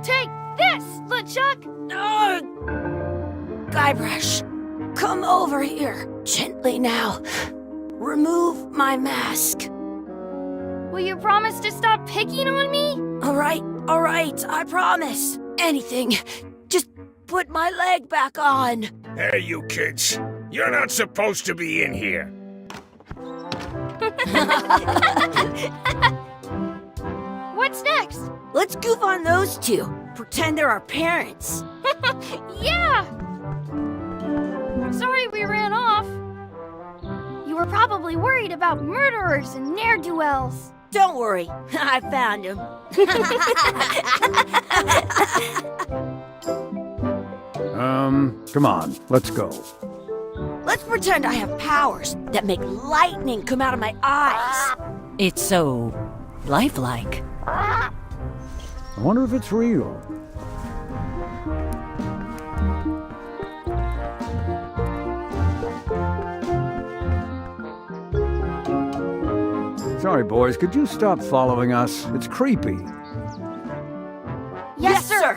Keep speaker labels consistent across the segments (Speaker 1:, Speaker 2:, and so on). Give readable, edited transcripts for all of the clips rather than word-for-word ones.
Speaker 1: Take this, LeChuck!
Speaker 2: Guybrush, come over here. Gently now. Remove my mask.
Speaker 1: Will you promise to stop picking on me?
Speaker 2: All right, I promise. Anything. Just put my leg back on.
Speaker 3: Hey, you kids. You're not supposed to be in here.
Speaker 1: What's next?
Speaker 2: Let's goof on those two. Pretend they're our parents.
Speaker 1: Yeah! Sorry we ran off. You were probably worried about murderers and ne'er-do-wells.
Speaker 2: Don't worry, I found him.
Speaker 4: Come on, let's go.
Speaker 2: Let's pretend I have powers that make lightning come out of my eyes.
Speaker 5: It's so lifelike.
Speaker 4: I wonder if it's real. Sorry, boys, could you stop following us? It's creepy.
Speaker 2: Yes, sir.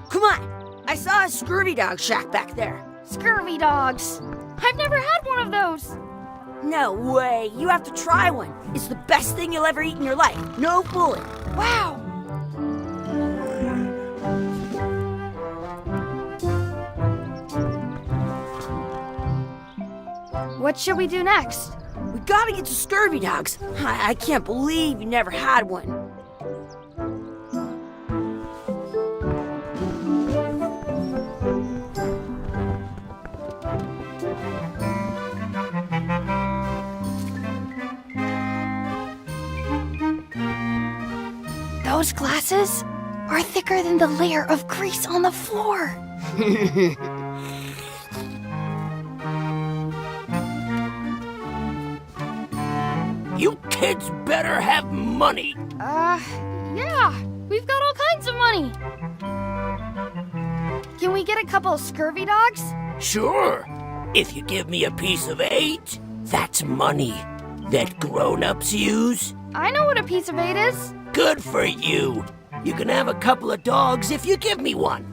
Speaker 2: Come on, I saw a scurvy dog shack back there.
Speaker 1: Scurvy dogs. I've never had one of those.
Speaker 2: No way, you have to try one. It's the best thing you'll ever eat in your life. No fooling.
Speaker 1: Wow. What should we do next?
Speaker 2: We gotta get to scurvy dogs. I can't believe you never had one.
Speaker 1: Those glasses are thicker than the layer of grease on the floor.
Speaker 3: You kids better have money.
Speaker 1: Yeah. We've got all kinds of money. Can we get a couple of scurvy dogs?
Speaker 3: Sure. If you give me a piece of 8, that's money that grown-ups use.
Speaker 1: I know what a piece of 8 is.
Speaker 3: Good for you. You can have a couple of dogs if you give me one.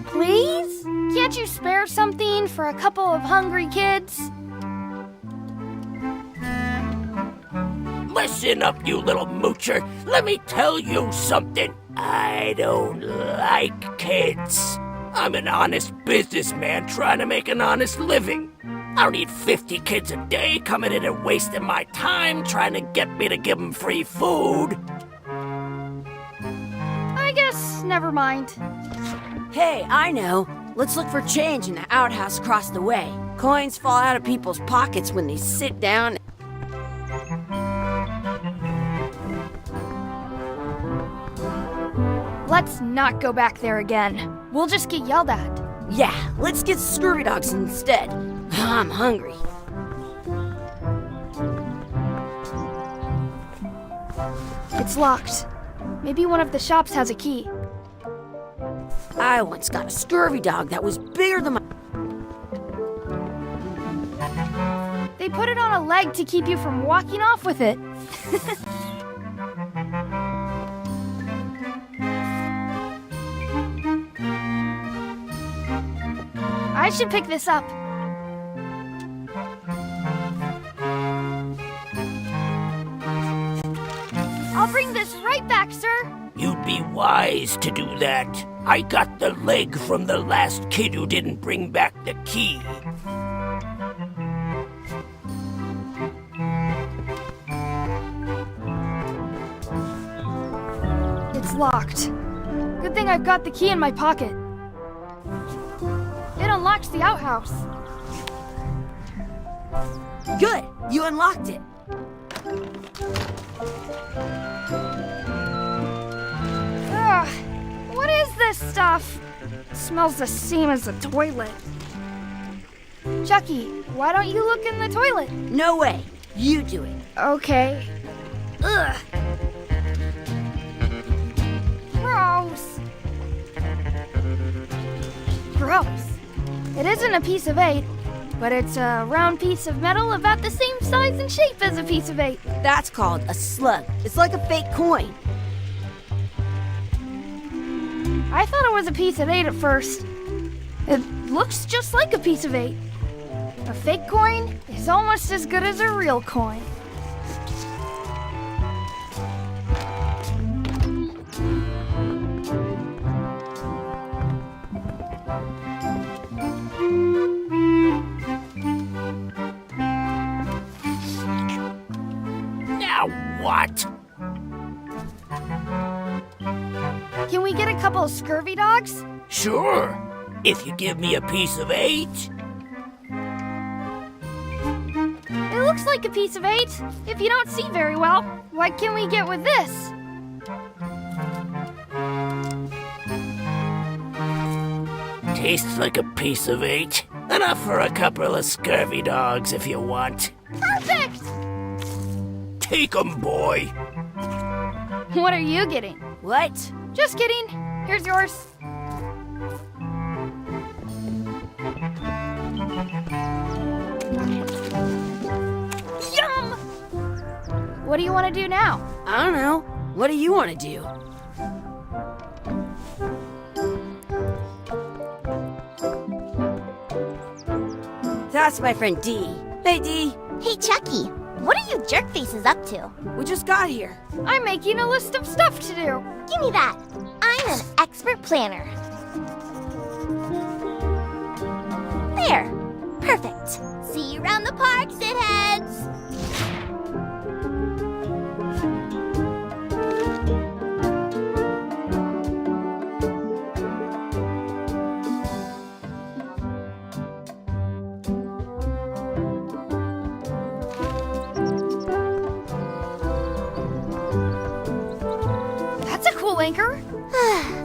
Speaker 1: Please? Can't you spare something for a couple of hungry kids?
Speaker 3: Listen up, you little moocher. Let me tell you something. I don't like kids. I'm an honest businessman trying to make an honest living. I don't need 50 kids a day coming in and wasting my time trying to get me to give them free food.
Speaker 1: I guess never mind.
Speaker 2: Hey, I know. Let's look for change in the outhouse across the way. Coins fall out of people's pockets when they sit down.
Speaker 1: Let's not go back there again. We'll just get yelled at.
Speaker 2: Yeah, let's get scurvy dogs instead. I'm hungry.
Speaker 1: It's locked. Maybe one of the shops has a key.
Speaker 2: I once got a scurvy dog that was bigger than my...
Speaker 1: They put it on a leg to keep you from walking off with it. I should pick this up. I'll bring this right back, sir.
Speaker 3: You'd be wise to do that. I got the leg from the last kid who didn't bring back the key.
Speaker 1: It's locked. Good thing I've got the key in my pocket. It unlocks the outhouse.
Speaker 2: Good, you unlocked it.
Speaker 1: Ugh, what is this stuff? It smells the same as the toilet. Chucky, why don't you look in the toilet?
Speaker 2: No way, you do it.
Speaker 1: Okay. Ugh. Gross. Gross. It isn't a piece of 8, but it's a round piece of metal about the same size and shape as a piece of 8.
Speaker 2: That's called a slug. It's like a fake coin.
Speaker 1: I thought it was a piece of 8 at first. It looks just like a piece of 8. A fake coin is almost as good as a real coin.
Speaker 3: Now what?
Speaker 1: Can we get a couple of scurvy dogs?
Speaker 3: Sure, if you give me a piece of 8.
Speaker 1: It looks like a piece of 8. If you don't see very well, what can we get with this?
Speaker 3: Tastes like a piece of 8. Enough for a couple of scurvy dogs if you want.
Speaker 1: Perfect!
Speaker 3: Take 'em, boy.
Speaker 1: What are you getting?
Speaker 2: What?
Speaker 1: Just kidding. Here's yours. Yum! What do you want to do now?
Speaker 2: I don't know. What do you want to do? That's my friend Dee. Hey, Dee.
Speaker 6: Hey, Chucky, what are you jerk faces up to?
Speaker 2: We just got here.
Speaker 1: I'm making a list of stuff to do.
Speaker 6: Give me that. I'm an expert planner. There. Perfect. See you around the park, shitheads.
Speaker 1: That's a cool anchor.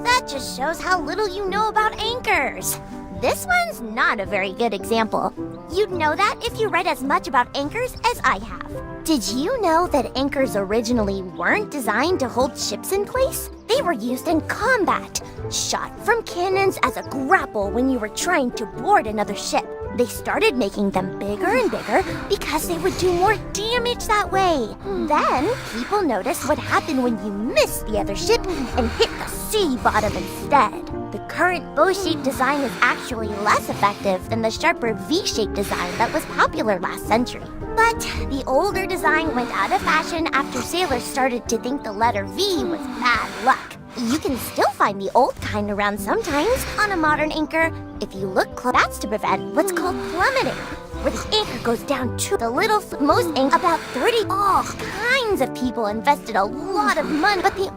Speaker 6: That just shows how little you know about anchors. This one's not a very good example. You'd know that if you read as much about anchors as I have. Did you know that anchors originally weren't designed to hold ships in place? They were used in combat, shot from cannons as a grapple when you were trying to board another ship. They started making them bigger and bigger because they would do more damage that way. Then, people noticed what happened when you missed the other ship and hit the sea bottom instead. The current bow-shaped design is actually less effective than the sharper V-shaped design that was popular last century. But the older design went out of fashion after sailors started to think the letter V was bad luck. You can still find the old kind around sometimes on a modern anchor. If you look close, that's to prevent what's called plummeting, where the anchor goes down to the little most anchor. About 30 all kinds of people invested a lot of money, but the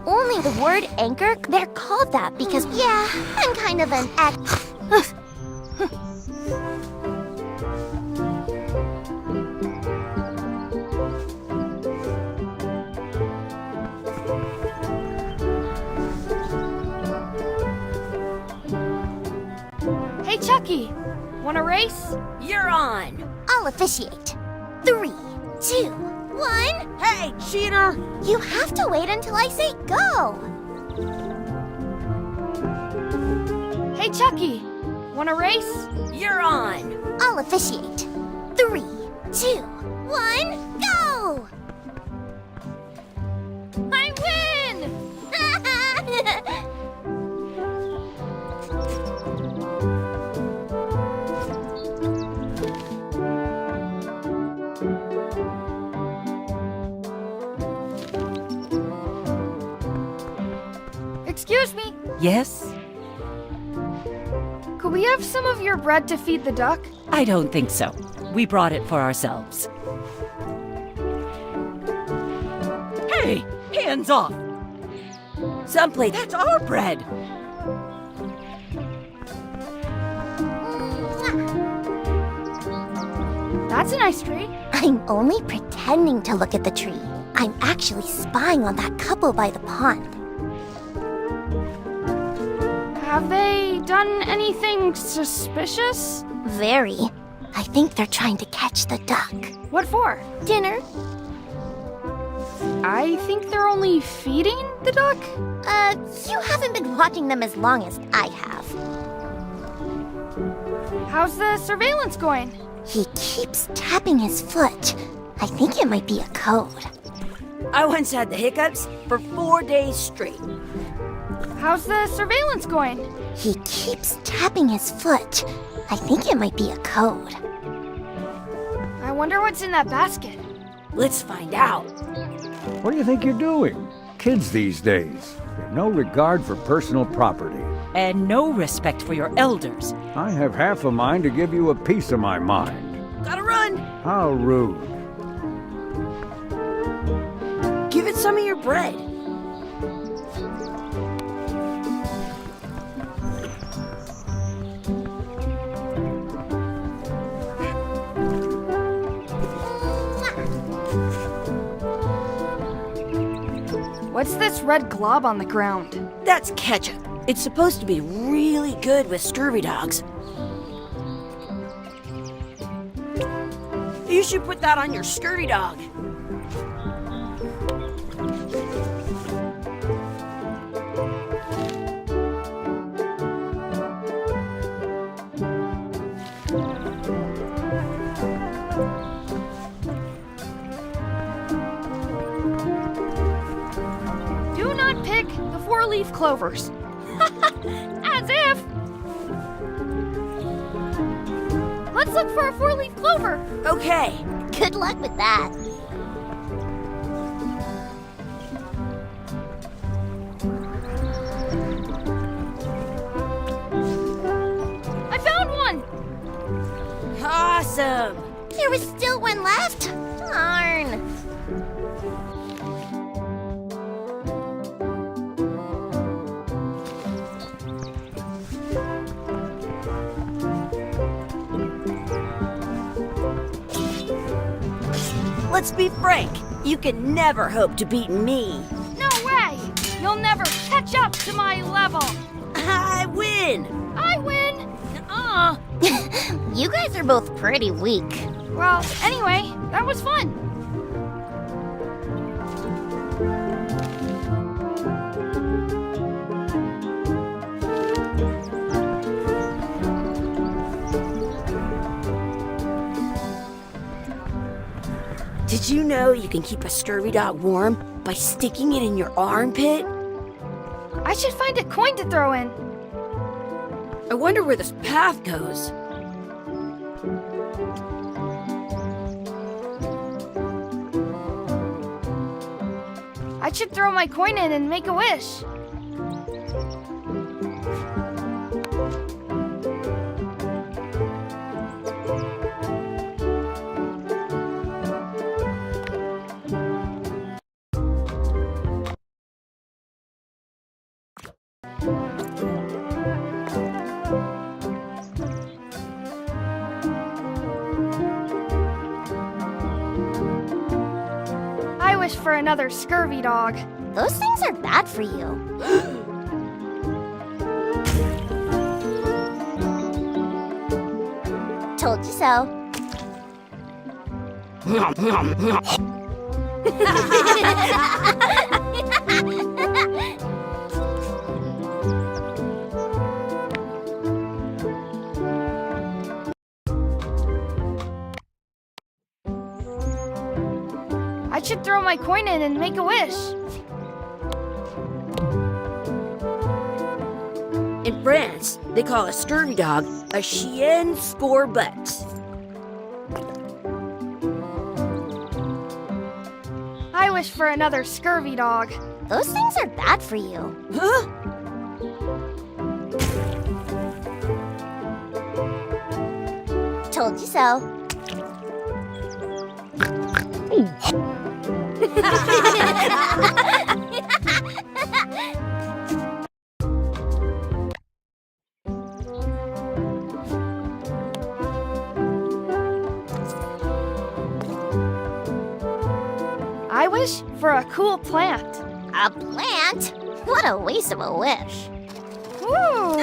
Speaker 6: word anchor, they're called that because, yeah, I'm kind of an
Speaker 1: Hey, Chucky, want a race?
Speaker 2: You're on.
Speaker 6: I'll officiate. 3, 2, 1.
Speaker 2: Hey, cheater.
Speaker 6: You have to wait until I say go.
Speaker 1: Hey, Chucky, want a race?
Speaker 2: You're on.
Speaker 6: I'll officiate. 3, 2, 1, go!
Speaker 1: I win! Excuse me,
Speaker 5: Yes?
Speaker 1: could we have some of your bread to feed the duck?
Speaker 5: I don't think so. We brought it for ourselves. Hey! Hands off!
Speaker 2: Someplace.
Speaker 5: That's our bread!
Speaker 1: That's a nice tree.
Speaker 6: I'm only pretending to look at the tree. I'm actually spying on that couple by the pond.
Speaker 1: Have they done anything suspicious?
Speaker 6: Very. I think they're trying to catch the duck.
Speaker 1: What for?
Speaker 6: Dinner?
Speaker 1: I think they're only feeding the duck.
Speaker 6: You haven't been watching them as long as I have.
Speaker 1: How's the surveillance going?
Speaker 6: He keeps tapping his foot. I think it might be a code.
Speaker 2: I once had the hiccups for 4 days straight.
Speaker 1: How's the surveillance going?
Speaker 6: He keeps tapping his foot. I think it might be a code.
Speaker 1: I wonder what's in that basket.
Speaker 2: Let's find out.
Speaker 4: What do you think you're doing? Kids these days, they have no regard for personal property.
Speaker 5: And no respect for your elders.
Speaker 4: I have half a mind to give you a piece of my mind.
Speaker 2: Gotta run.
Speaker 4: How rude.
Speaker 2: Give it some of your bread.
Speaker 1: What's this red glob on the ground?
Speaker 2: That's ketchup. It's supposed to be really good with scurvy dogs. You should put that on your scurvy dog.
Speaker 1: Do not pick the four-leaf clovers. As if! Let's look for a four-leaf clover.
Speaker 2: Okay.
Speaker 6: Good luck with that.
Speaker 1: I found one!
Speaker 2: Awesome.
Speaker 6: There was still one left. Darn.
Speaker 2: Let's be frank. You can never hope to beat me.
Speaker 1: No way! You'll never catch up to my level.
Speaker 2: I win.
Speaker 1: I win!
Speaker 6: You guys are both pretty weak.
Speaker 1: Well, anyway, that was fun.
Speaker 2: Did you know you can keep a scurvy dog warm by sticking it in your armpit?
Speaker 1: I should find a coin to throw in.
Speaker 2: I wonder where this path goes.
Speaker 1: I should throw my coin in and make a wish. I wish for another scurvy dog.
Speaker 6: Those things are bad for you. Told you so.
Speaker 1: I should throw my coin in and make a wish.
Speaker 2: In France, they call a scurvy dog a chien scorbut.
Speaker 1: I wish for another scurvy dog.
Speaker 6: Those things are bad for you.
Speaker 2: Huh?
Speaker 6: Told you so.
Speaker 1: I wish for a cool plant.
Speaker 6: A plant? What a waste of a wish.
Speaker 1: Ooh.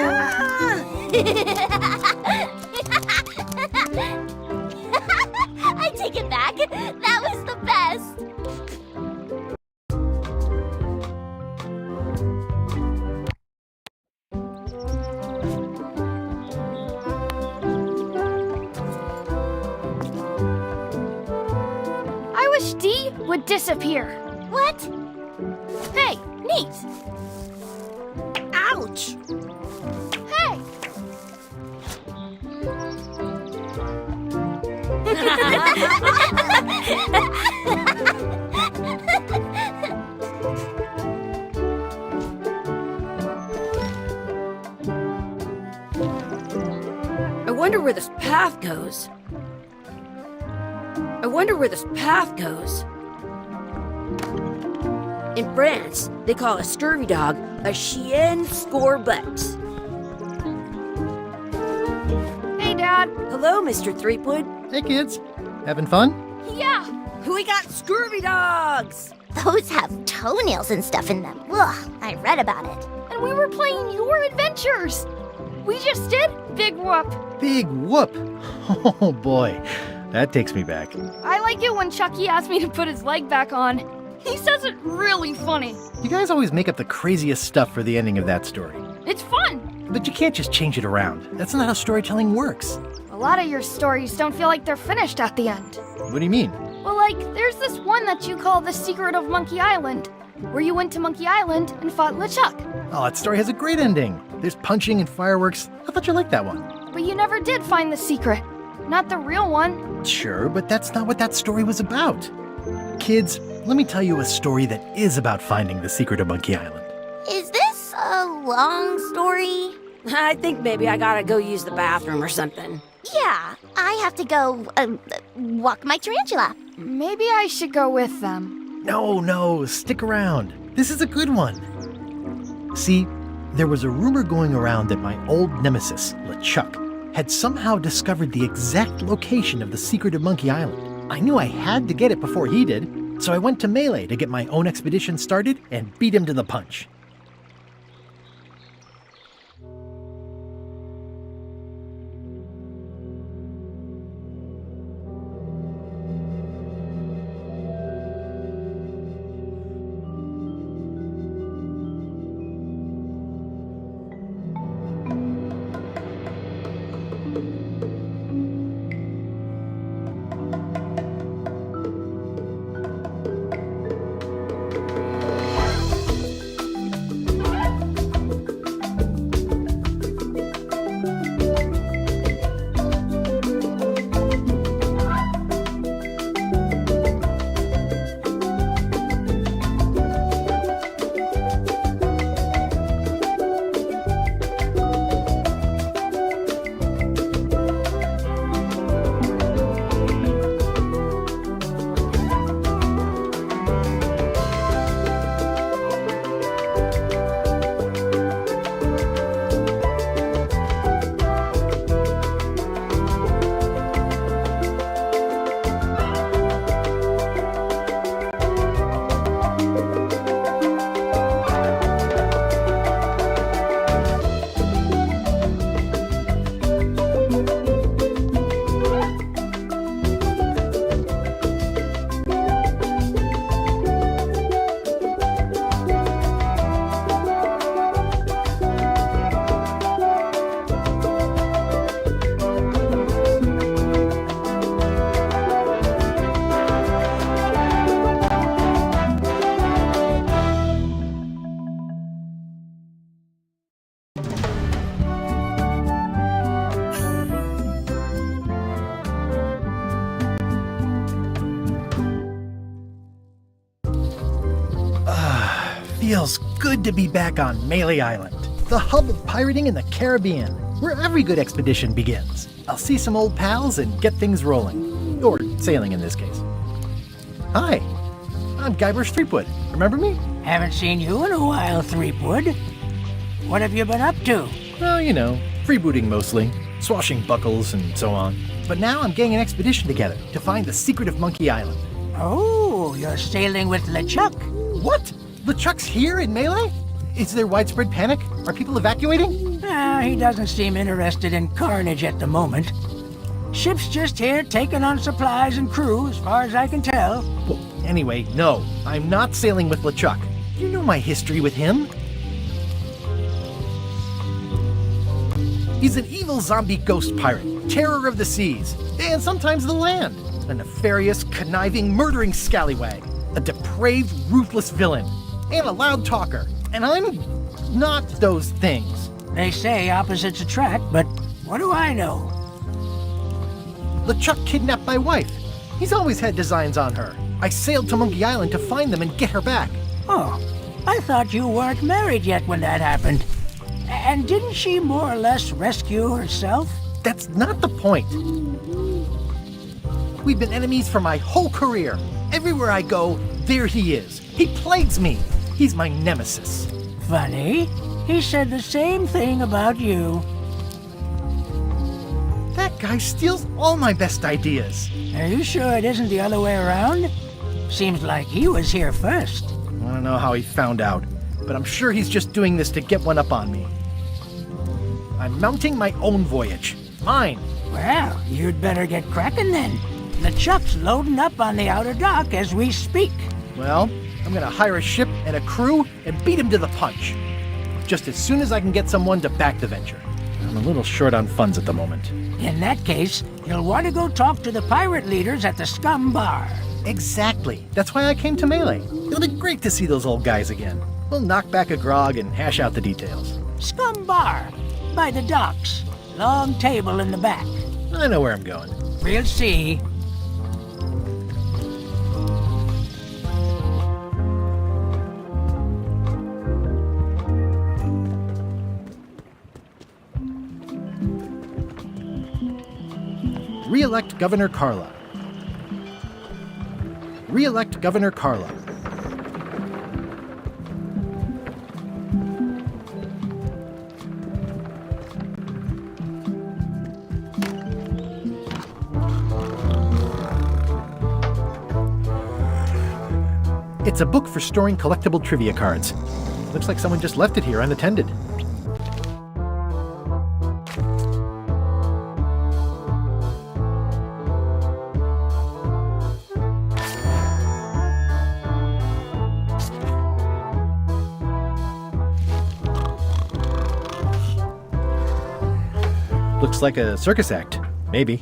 Speaker 6: I take it back. That was the best.
Speaker 1: I wish D would disappear.
Speaker 6: What?
Speaker 1: Hey, neat.
Speaker 6: Ouch!
Speaker 1: Hey!
Speaker 2: I wonder where this path goes. In France, they call a scurvy dog a chien scorbut.
Speaker 1: Hey, Dad.
Speaker 2: Hello, Mr. Threepwood.
Speaker 7: Hey kids, having fun?
Speaker 1: Yeah.
Speaker 2: We got scurvy dogs!
Speaker 6: Those have toenails and stuff in them. Ugh, I read about it.
Speaker 1: And we were playing your adventures. We just did Big Whoop.
Speaker 7: Big whoop! Oh boy, that takes me back.
Speaker 1: I like it when Chucky asks me to put his leg back on. He says it really funny.
Speaker 7: You guys always make up the craziest stuff for the ending of that story.
Speaker 1: It's fun.
Speaker 7: But you can't just change it around. That's not how storytelling works.
Speaker 1: A lot of your stories don't feel like they're finished at the end.
Speaker 7: What do you mean?
Speaker 1: Well, like, there's this one that you call The Secret of Monkey Island, where you went to Monkey Island and fought LeChuck.
Speaker 7: Oh, that story has a great ending. There's punching and fireworks. I thought you liked that one.
Speaker 1: But you never did find the secret. Not the real one.
Speaker 7: Sure, but that's not what that story was about. Kids, let me tell you a story that is about finding the secret of Monkey Island.
Speaker 6: Is this a long story?
Speaker 2: I think maybe I gotta go use the bathroom or something.
Speaker 6: Yeah, I have to go walk my tarantula.
Speaker 1: Maybe I should go with them.
Speaker 7: No, stick around. This is a good one. See, there was a rumor going around that my old nemesis, LeChuck, had somehow discovered the exact location of the secret of Monkey Island. I knew I had to get it before he did, so I went to Melee to get my own expedition started and beat him to the punch. Feels good to be back on Melee Island, the hub of pirating in the Caribbean, where every good expedition begins. I'll see some old pals and get things rolling. Or sailing in this case. Hi, I'm Guybrush Threepwood. Remember me?
Speaker 8: Haven't seen you in a while, Threepwood. What have you been up to?
Speaker 7: Well, you know, freebooting mostly, swashing buckles and so on. But now I'm getting an expedition together to find the secret of Monkey Island.
Speaker 8: Oh, you're sailing with LeChuck.
Speaker 7: What? LeChuck's here in Melee? Is there widespread panic? Are people evacuating?
Speaker 8: He doesn't seem interested in carnage at the moment. Ship's just here taking on supplies and crew, as far as I can tell.
Speaker 7: Well, anyway, no, I'm not sailing with LeChuck. You know my history with him. He's an evil zombie ghost pirate, terror of the seas, and sometimes the land. A nefarious, conniving, murdering scallywag. A depraved, ruthless villain. And a loud talker. And I'm not those things.
Speaker 8: They say opposites attract, but what do I know?
Speaker 7: LeChuck kidnapped my wife. He's always had designs on her. I sailed to Monkey Island to find them and get her back.
Speaker 8: Oh, I thought you weren't married yet when that happened. And didn't she more or less rescue herself?
Speaker 7: That's not the point. We've been enemies for my whole career. Everywhere I go, there he is. He plagues me. He's my nemesis.
Speaker 8: Funny. He said the same thing about you.
Speaker 7: That guy steals all my best ideas.
Speaker 8: Are you sure it isn't the other way around? Seems like he was here first.
Speaker 7: I don't know how he found out, but I'm sure he's just doing this to get one up on me. I'm mounting my own voyage. Mine.
Speaker 8: Well, you'd better get cracking then. The Chuck's loading up on the outer dock as we speak.
Speaker 7: Well, I'm gonna hire a ship and a crew and beat him to the punch. Just as soon as I can get someone to back the venture. I'm a little short on funds at the moment.
Speaker 8: In that case, you'll want to go talk to the pirate leaders at the Scum Bar.
Speaker 7: Exactly. That's why I came to Melee. It'll be great to see those old guys again. We'll knock back a grog and hash out the details.
Speaker 8: Scum Bar, by the docks. Long table in the back.
Speaker 7: I know where I'm going.
Speaker 8: We'll see.
Speaker 7: Re-elect Governor Carla. Re-elect Governor Carla. It's a book for storing collectible trivia cards. Looks like someone just left it here unattended. Looks like a circus act. Maybe.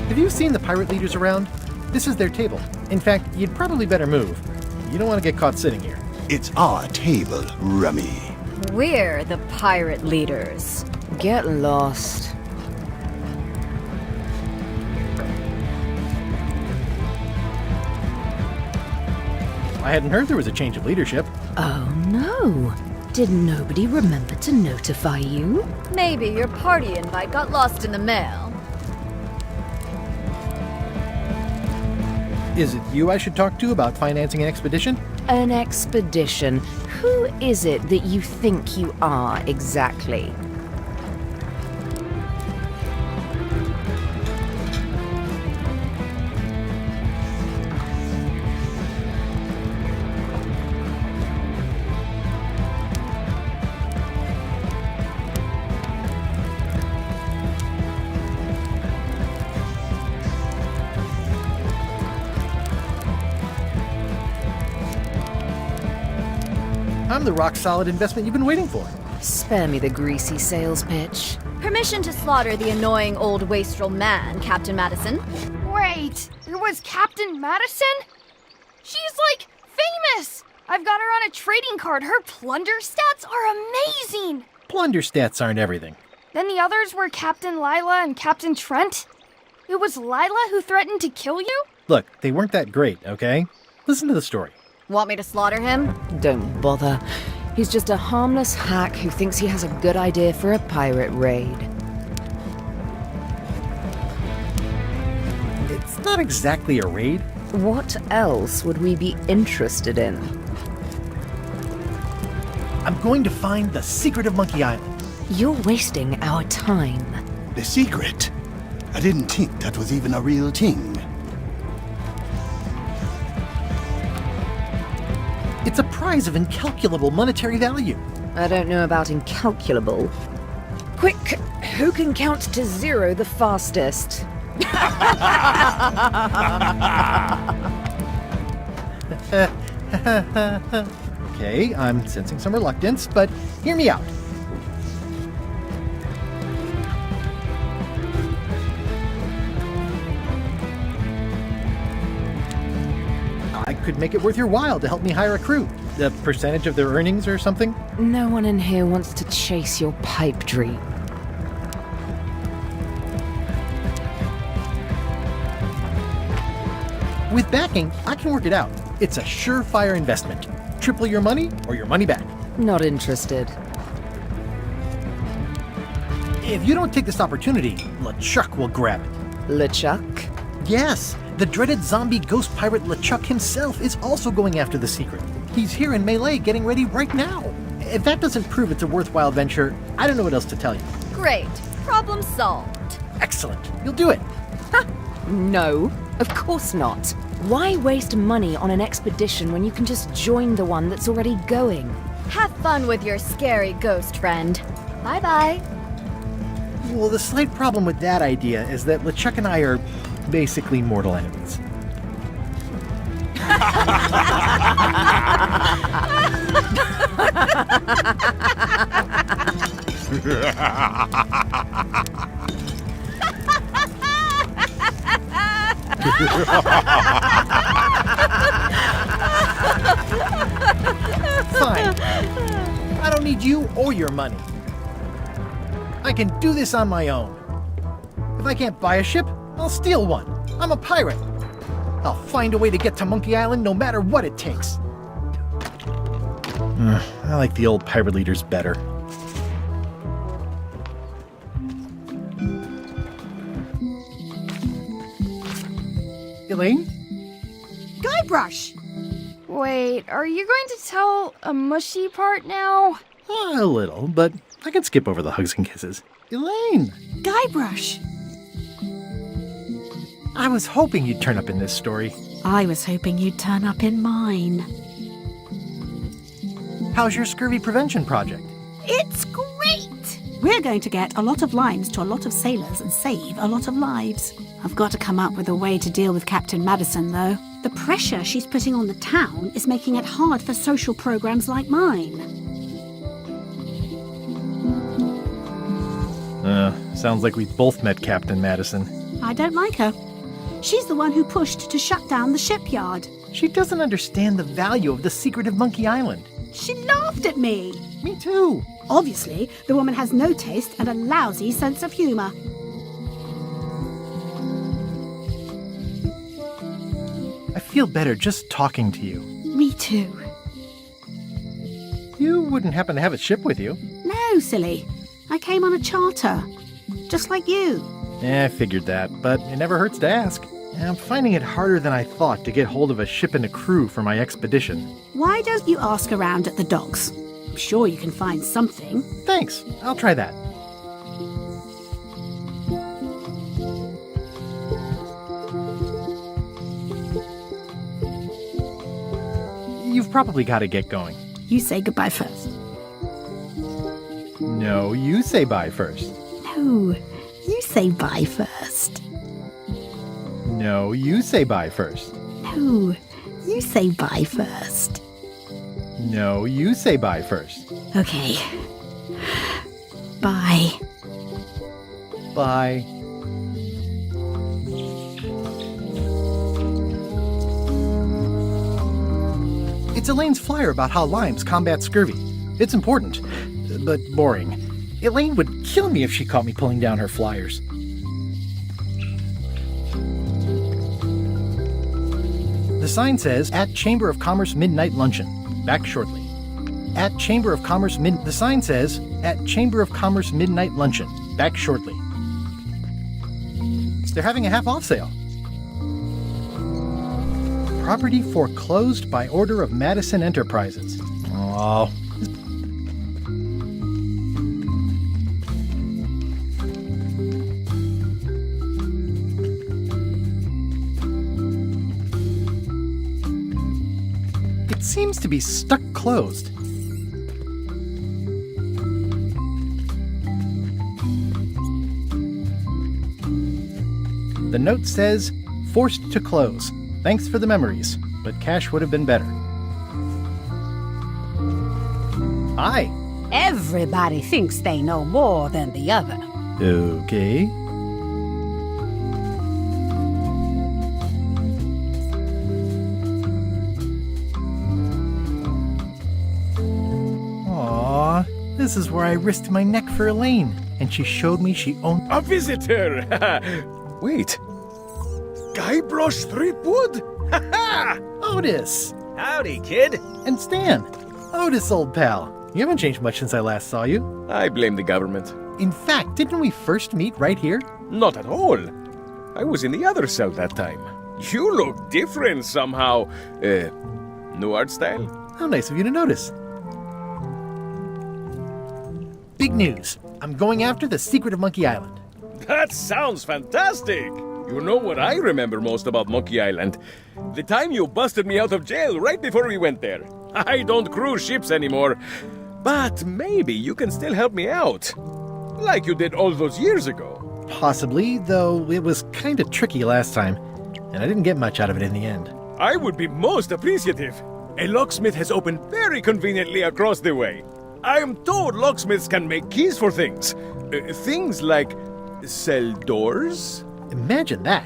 Speaker 7: Have you seen the pirate leaders around? This is their table. In fact, you'd probably better move. You don't want to get caught sitting here.
Speaker 9: It's our table, Rummy.
Speaker 10: We're the pirate leaders. Get lost.
Speaker 7: I hadn't heard there was a change of leadership.
Speaker 10: Oh no. Did nobody remember to notify you?
Speaker 11: Maybe your party invite got lost in the mail.
Speaker 7: Is it you I should talk to about financing an expedition?
Speaker 10: An expedition? Who is it that you think you are exactly?
Speaker 7: I'm the rock-solid investment you've been waiting for.
Speaker 10: Spare me the greasy sales pitch.
Speaker 11: Permission to slaughter the annoying old wastrel man, Captain Madison.
Speaker 1: Wait, it was Captain Madison? She's like famous! I've got her on a trading card. Her plunder stats are amazing!
Speaker 7: Plunder stats aren't everything.
Speaker 1: Then the others were Captain Lila and Captain Trent. It was Lila who threatened to kill you?
Speaker 7: Look, they weren't that great, okay? Listen to the story.
Speaker 11: Want me to slaughter him?
Speaker 10: Don't bother. He's just a harmless hack who thinks he has a good idea for a pirate raid.
Speaker 7: It's not exactly a raid.
Speaker 10: What else would we be interested in?
Speaker 7: I'm going to find the secret of Monkey Island.
Speaker 10: You're wasting our time.
Speaker 9: The secret? I didn't think that was even a real thing.
Speaker 7: It's a prize of incalculable monetary value.
Speaker 10: I don't know about incalculable. Quick, who can count to 0 the fastest?
Speaker 7: Okay, I'm sensing some reluctance, but hear me out. I could make it worth your while to help me hire a crew. A percentage of their earnings or something?
Speaker 10: No one in here wants to chase your pipe dream.
Speaker 7: With backing, I can work it out. It's a surefire investment. Triple your money or your money back.
Speaker 10: Not interested.
Speaker 7: If you don't take this opportunity, LeChuck will grab it.
Speaker 10: LeChuck?
Speaker 7: Yes, the dreaded zombie ghost pirate LeChuck himself is also going after the secret. He's here in Melee getting ready right now. If that doesn't prove it's a worthwhile venture, I don't know what else to tell you.
Speaker 11: Great. Problem solved.
Speaker 7: Excellent. You'll do it.
Speaker 10: No, of course not. Why waste money on an expedition when you can just join the one that's already going?
Speaker 11: Have fun with your scary ghost friend. Bye-bye.
Speaker 7: Well, the slight problem with that idea is that LeChuck and I are basically mortal enemies. Fine. I don't need you or your money. I can do this on my own. If I can't buy a ship, I'll steal one. I'm a pirate. I'll find a way to get to Monkey Island no matter what it takes. I like the old pirate leaders better. Elaine?
Speaker 1: Guybrush! Wait, are you going to tell a mushy part now?
Speaker 7: A little, but I can skip over the hugs and kisses. Elaine!
Speaker 12: Guybrush!
Speaker 7: I was hoping you'd turn up in this story.
Speaker 12: I was hoping you'd turn up in mine.
Speaker 7: How's your scurvy prevention project?
Speaker 12: It's great! We're going to get a lot of lines to a lot of sailors and save a lot of lives. I've got to come up with a way to deal with Captain Madison, though. The pressure she's putting on the town is making it hard for social programs like mine.
Speaker 7: Sounds like we've both met Captain Madison.
Speaker 12: I don't like her. She's the one who pushed to shut down the shipyard.
Speaker 7: She doesn't understand the value of the secret of Monkey Island.
Speaker 12: She laughed at me.
Speaker 7: Me too.
Speaker 12: Obviously, the woman has no taste and a lousy sense of humor.
Speaker 7: I feel better just talking to you.
Speaker 12: Me too.
Speaker 7: You wouldn't happen to have a ship with you?
Speaker 12: No, silly. I came on a charter. Just like you.
Speaker 7: I figured that, but it never hurts to ask. I'm finding it harder than I thought to get hold of a ship and a crew for my expedition.
Speaker 12: Why don't you ask around at the docks? I'm sure you can find something.
Speaker 7: Thanks. I'll try that. You've probably got to get going.
Speaker 12: You say goodbye first.
Speaker 7: No, you say bye first.
Speaker 12: No, you say bye first.
Speaker 7: No, you say bye first.
Speaker 12: No, you say bye first.
Speaker 7: No, you say bye first.
Speaker 12: Okay. Bye.
Speaker 7: Bye. It's Elaine's flyer about how limes combat scurvy. It's important, but boring. Elaine would kill me if she caught me pulling down her flyers. The sign says, "At Chamber of Commerce Midnight Luncheon. Back shortly." At Chamber of Commerce The sign says, "At Chamber of Commerce Midnight Luncheon. Back shortly." They're having a half-off sale. Property foreclosed by order of Madison Enterprises. Oh. It seems to be stuck closed. The note says, "Forced to close. Thanks for the memories, but cash would have been better." Hi.
Speaker 13: Everybody thinks they know more than the other.
Speaker 7: Okay. This is where I risked my neck for Elaine, and she showed me she owned...
Speaker 14: A visitor! Wait. Guybrush Threepwood?
Speaker 7: Otis!
Speaker 15: Howdy, kid.
Speaker 7: And Stan. Otis, old pal. You haven't changed much since I last saw you.
Speaker 14: I blame the government.
Speaker 7: In fact, didn't we first meet right here?
Speaker 14: Not at all. I was in the other cell that time. You look different somehow. New art style?
Speaker 7: How nice of you to notice. Big news. I'm going after the secret of Monkey Island.
Speaker 14: That sounds fantastic! You know what I remember most about Monkey Island? The time you busted me out of jail right before we went there. I don't cruise ships anymore. But maybe you can still help me out. Like you did all those years ago.
Speaker 7: Possibly, though it was kind of tricky last time, and I didn't get much out of it in the end.
Speaker 14: I would be most appreciative. A locksmith has opened very conveniently across the way. I am told locksmiths can make keys for things. Things like cell doors?
Speaker 7: Imagine that.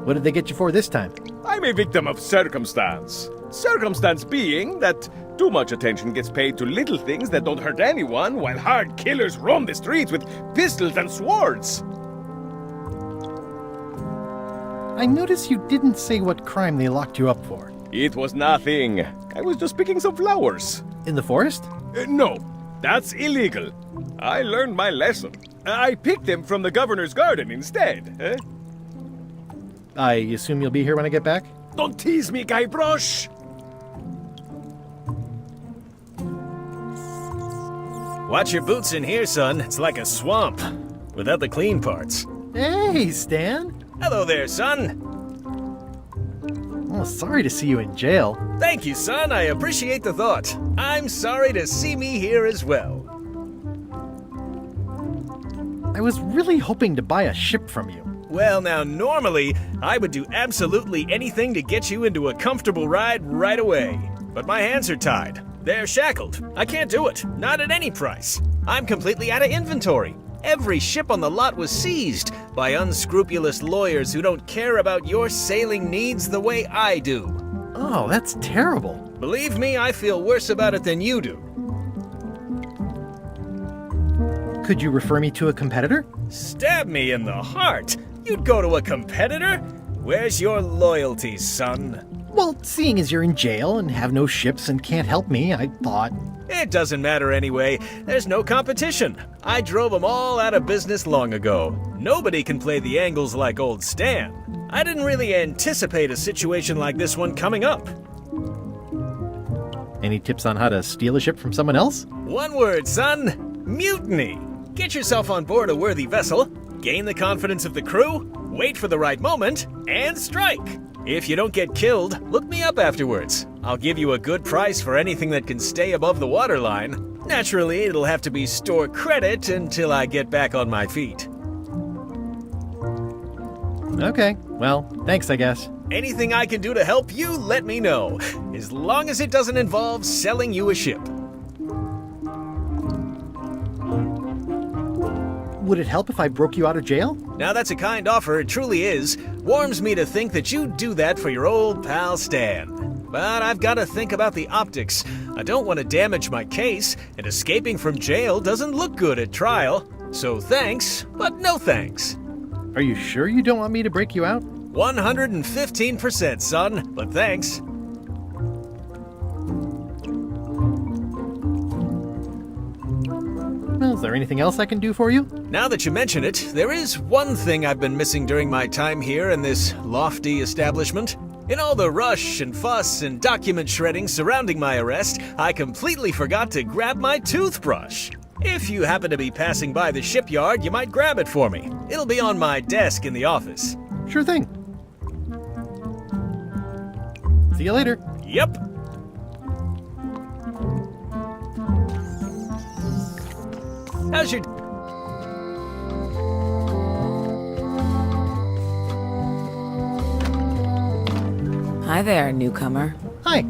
Speaker 7: What did they get you for this time?
Speaker 14: I'm a victim of circumstance. Circumstance being that too much attention gets paid to little things that don't hurt anyone, while hard killers roam the streets with pistols and swords.
Speaker 7: I noticed you didn't say what crime they locked you up for.
Speaker 14: It was nothing. I was just picking some flowers.
Speaker 7: In the forest?
Speaker 14: No, that's illegal. I learned my lesson. I picked them from the governor's garden instead.
Speaker 7: I assume you'll be here when I get back?
Speaker 14: Don't tease me, Guybrush!
Speaker 15: Watch your boots in here, son. It's like a swamp, without the clean parts.
Speaker 7: Hey, Stan!
Speaker 15: Hello there, son.
Speaker 7: Oh, sorry to see you in jail.
Speaker 15: Thank you, son. I appreciate the thought. I'm sorry to see me here as well.
Speaker 7: I was really hoping to buy a ship from you.
Speaker 15: Well, now, normally, I would do absolutely anything to get you into a comfortable ride right away. But my hands are tied. They're shackled. I can't do it. Not at any price. I'm completely out of inventory. Every ship on the lot was seized by unscrupulous lawyers who don't care about your sailing needs the way I do.
Speaker 7: Oh, that's terrible.
Speaker 15: Believe me, I feel worse about it than you do.
Speaker 7: Could you refer me to a competitor?
Speaker 15: Stab me in the heart. You'd go to a competitor? Where's your loyalty, son?
Speaker 7: Well, seeing as you're in jail and have no ships and can't help me, I thought...
Speaker 15: It doesn't matter anyway. There's no competition. I drove them all out of business long ago. Nobody can play the angles like old Stan. I didn't really anticipate a situation like this one coming up.
Speaker 7: Any tips on how to steal a ship from someone else?
Speaker 15: One word, son. Mutiny. Get yourself on board a worthy vessel, gain the confidence of the crew, wait for the right moment, and strike. If you don't get killed, look me up afterwards. I'll give you a good price for anything that can stay above the waterline. Naturally, it'll have to be store credit until I get back on my feet.
Speaker 7: Okay, well, thanks, I guess.
Speaker 15: Anything I can do to help you, let me know. As long as it doesn't involve selling you a ship.
Speaker 7: Would it help if I broke you out of jail?
Speaker 15: Now that's a kind offer, it truly is. Warms me to think that you'd do that for your old pal Stan. But I've got to think about the optics. I don't want to damage my case, and escaping from jail doesn't look good at trial. So thanks, but no thanks.
Speaker 7: Are you sure you don't want me to break you out?
Speaker 15: 115%, son, but thanks.
Speaker 7: Well, is there anything else I can do for you?
Speaker 15: Now that you mention it, there is one thing I've been missing during my time here in this lofty establishment. In all the rush and fuss and document shredding surrounding my arrest, I completely forgot to grab my toothbrush. If you happen to be passing by the shipyard, you might grab it for me. It'll be on my desk in the office.
Speaker 7: Sure thing. See you later.
Speaker 15: Yep. How's your...
Speaker 10: Hi there, newcomer.
Speaker 7: Hi.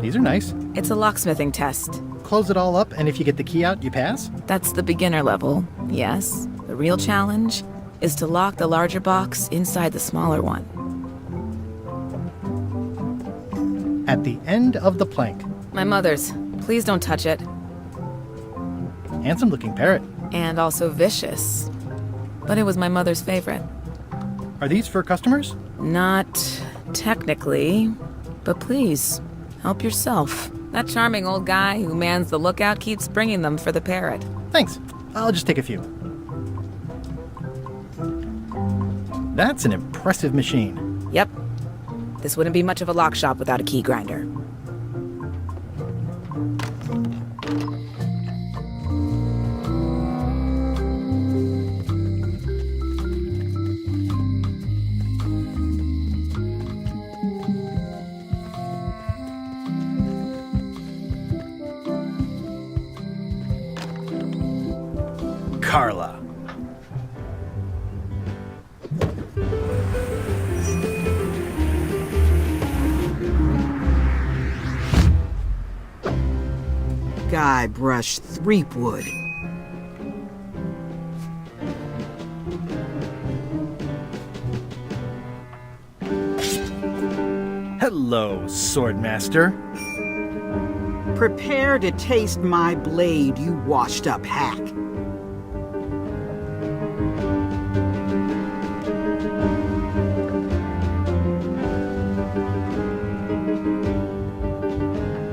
Speaker 7: These are nice.
Speaker 10: It's a locksmithing test.
Speaker 7: Close it all up, and if you get the key out, you pass?
Speaker 10: That's the beginner level, yes. The real challenge is to lock the larger box inside the smaller one.
Speaker 7: At the end of the plank.
Speaker 10: My mother's. Please don't touch it.
Speaker 7: Handsome-looking parrot.
Speaker 10: And also vicious. But it was my mother's favorite.
Speaker 7: Are these for customers?
Speaker 10: Not technically, but please, help yourself. That charming old guy who mans the lookout keeps bringing them for the parrot.
Speaker 7: Thanks. I'll just take a few. That's an impressive machine.
Speaker 10: Yep. This wouldn't be much of a lock shop without a key grinder.
Speaker 15: Carla.
Speaker 16: Guybrush Threepwood.
Speaker 7: Hello, Swordmaster.
Speaker 16: Prepare to taste my blade, you washed-up hack.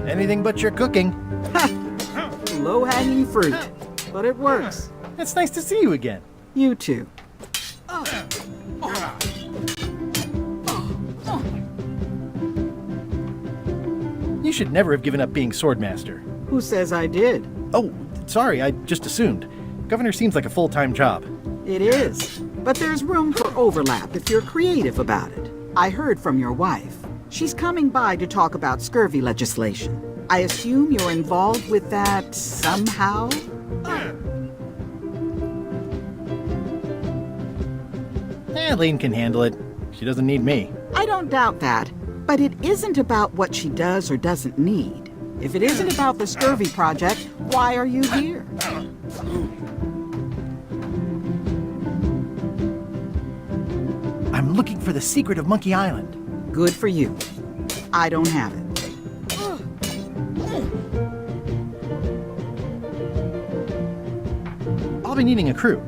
Speaker 7: Anything but your cooking.
Speaker 16: Low-hanging fruit, but it works.
Speaker 7: It's nice to see you again.
Speaker 16: You too.
Speaker 7: You should never have given up being Swordmaster.
Speaker 16: Who says I did?
Speaker 7: Oh, sorry, I just assumed. Governor seems like a full-time job.
Speaker 16: It is, but there's room for overlap if you're creative about it. I heard from your wife. She's coming by to talk about scurvy legislation. I assume you're involved with that somehow?
Speaker 7: Elaine can handle it. She doesn't need me.
Speaker 16: I don't doubt that, but it isn't about what she does or doesn't need. If it isn't about the scurvy project, why are you here?
Speaker 7: I'm looking for the secret of Monkey Island.
Speaker 16: Good for you. I don't have it.
Speaker 7: I'll be needing a crew.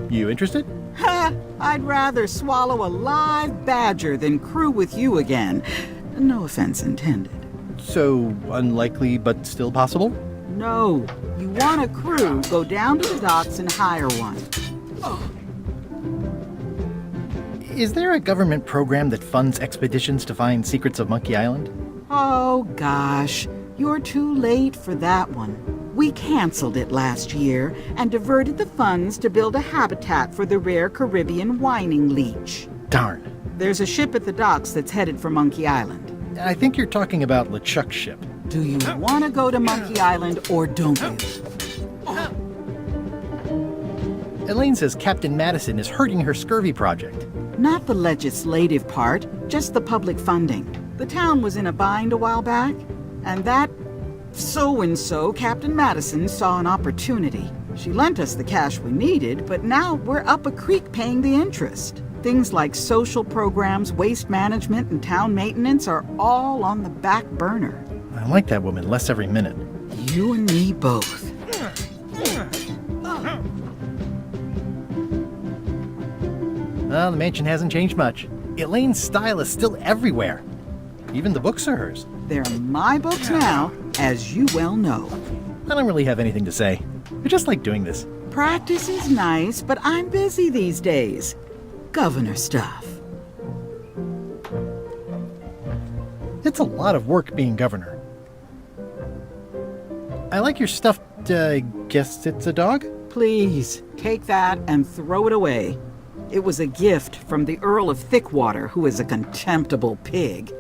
Speaker 7: You interested?
Speaker 16: Ha! I'd rather swallow a live badger than crew with you again. No offense intended.
Speaker 7: So, unlikely but still possible?
Speaker 16: No. You want a crew, go down to the docks and hire one.
Speaker 7: Is there a government program that funds expeditions to find secrets of Monkey Island?
Speaker 16: Oh, gosh. You're too late for that one. We canceled it last year and diverted the funds to build a habitat for the rare Caribbean whining leech.
Speaker 7: Darn.
Speaker 16: There's a ship at the docks that's headed for Monkey Island.
Speaker 7: I think you're talking about LeChuck's ship.
Speaker 16: Do you want to go to Monkey Island or don't you?
Speaker 7: Elaine says Captain Madison is hurting her scurvy project.
Speaker 16: Not the legislative part, just the public funding. The town was in a bind a while back, and that so-and-so, Captain Madison, saw an opportunity. She lent us the cash we needed, but now we're up a creek paying the interest. Things like social programs, waste management, and town maintenance are all on the back burner.
Speaker 7: I like that woman less every minute.
Speaker 16: You and me both.
Speaker 7: Well, the mansion hasn't changed much. Elaine's style is still everywhere. Even the books are hers.
Speaker 16: They're my books now, as you well know.
Speaker 7: I don't really have anything to say. I just like doing this.
Speaker 16: Practice is nice, but I'm busy these days. Governor stuff.
Speaker 7: It's a lot of work being governor. I like your stuffed, guess it's a dog?
Speaker 16: Please, take that and throw it away. It was a gift from the Earl of Thickwater, who is a contemptible pig.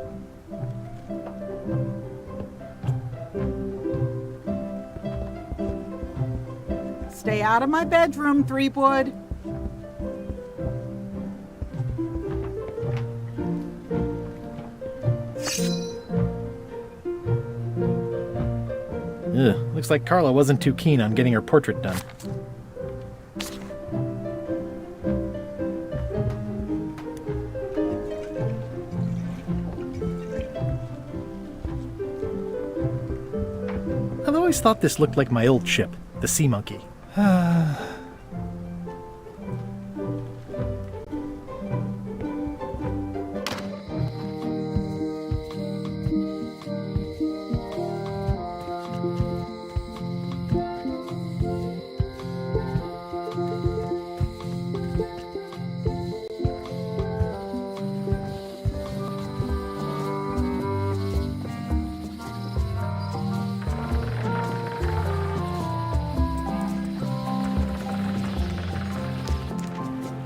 Speaker 16: Stay out of my bedroom, Threepwood.
Speaker 7: Ugh, looks like Carla wasn't too keen on getting her portrait done. always thought this looked like my old ship, the Sea Monkey.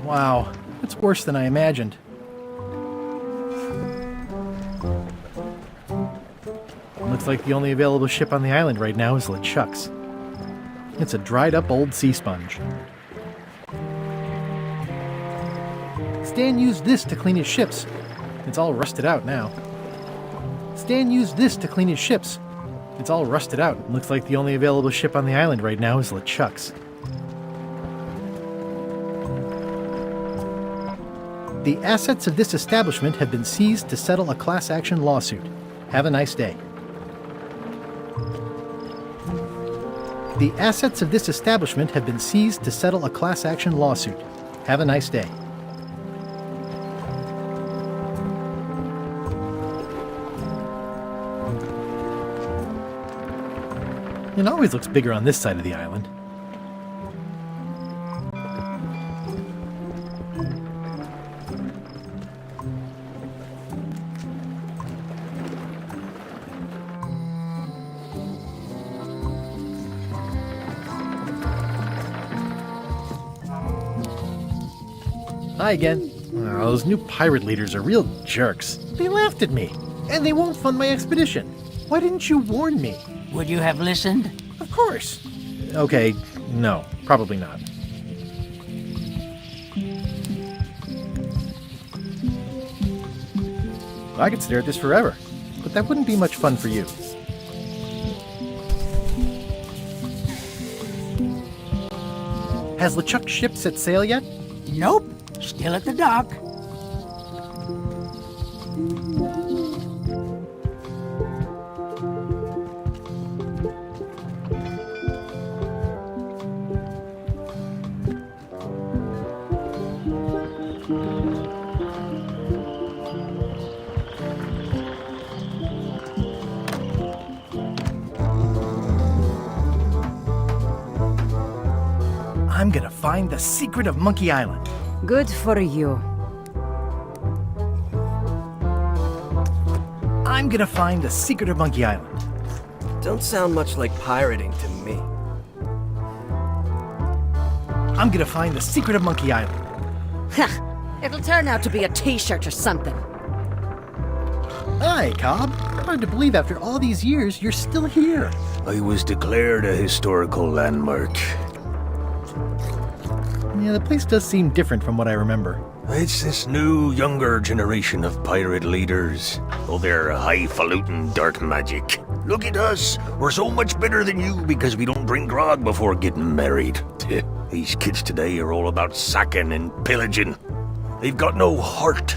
Speaker 7: Wow, that's worse than I imagined. Looks like the only available ship on the island right now is LeChuck's. It's a dried-up old sea sponge. Stan used this to clean his ships. It's all rusted out now. Stan used this to clean his ships. It's all rusted out. Looks like the only available ship on the island right now is LeChuck's. The assets of this establishment have been seized to settle a class action lawsuit. Have a nice day. The assets of this establishment have been seized to settle a class action lawsuit. Have a nice day. It always looks bigger on this side of the island. Hi again. Oh, those new pirate leaders are real jerks. They laughed at me, and they won't fund my expedition. Why didn't you warn me?
Speaker 8: Would you have listened?
Speaker 7: Of course. Okay, no, probably not. I could stare at this forever, but that wouldn't be much fun for you. Has LeChuck's ship set sail yet?
Speaker 8: Nope. Still at the dock.
Speaker 7: I'm gonna find the secret of Monkey Island.
Speaker 13: Good for you.
Speaker 7: I'm gonna find the secret of Monkey Island.
Speaker 15: Don't sound much like pirating to me.
Speaker 7: I'm gonna find the secret of Monkey Island.
Speaker 2: It'll turn out to be a t-shirt or something.
Speaker 7: Hi, Cobb. Hard to believe after all these years you're still here.
Speaker 3: I was declared a historical landmark.
Speaker 7: Yeah, the place does seem different from what I remember.
Speaker 3: It's this new, younger generation of pirate leaders. Oh, they're highfalutin dark magic. Look at us. We're so much better than you because we don't drink grog before getting married. These kids today are all about sacking and pillaging. They've got no heart.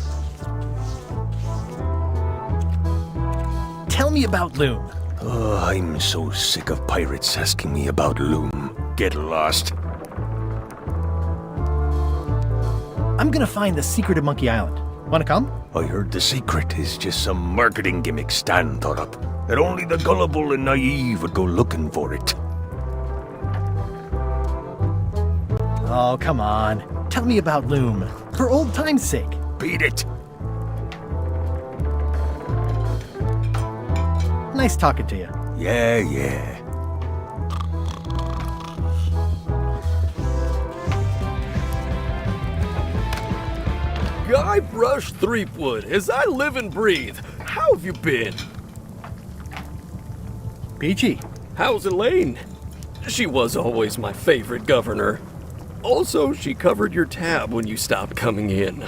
Speaker 7: Tell me about Loom.
Speaker 3: Oh, I'm so sick of pirates asking me about Loom. Get lost.
Speaker 7: I'm gonna find the secret of Monkey Island. Wanna come?
Speaker 3: I heard the secret is just some marketing gimmick Stan thought up. That only the gullible and naive would go looking for it.
Speaker 7: Oh, come on. Tell me about Loom. For old time's sake.
Speaker 3: Beat it.
Speaker 7: Nice talking to you.
Speaker 3: Yeah.
Speaker 14: Guybrush Threepwood, as I live and breathe. How have you been?
Speaker 7: Peachy.
Speaker 14: How's Elaine? She was always my favorite governor. Also, she covered your tab when you stopped coming in.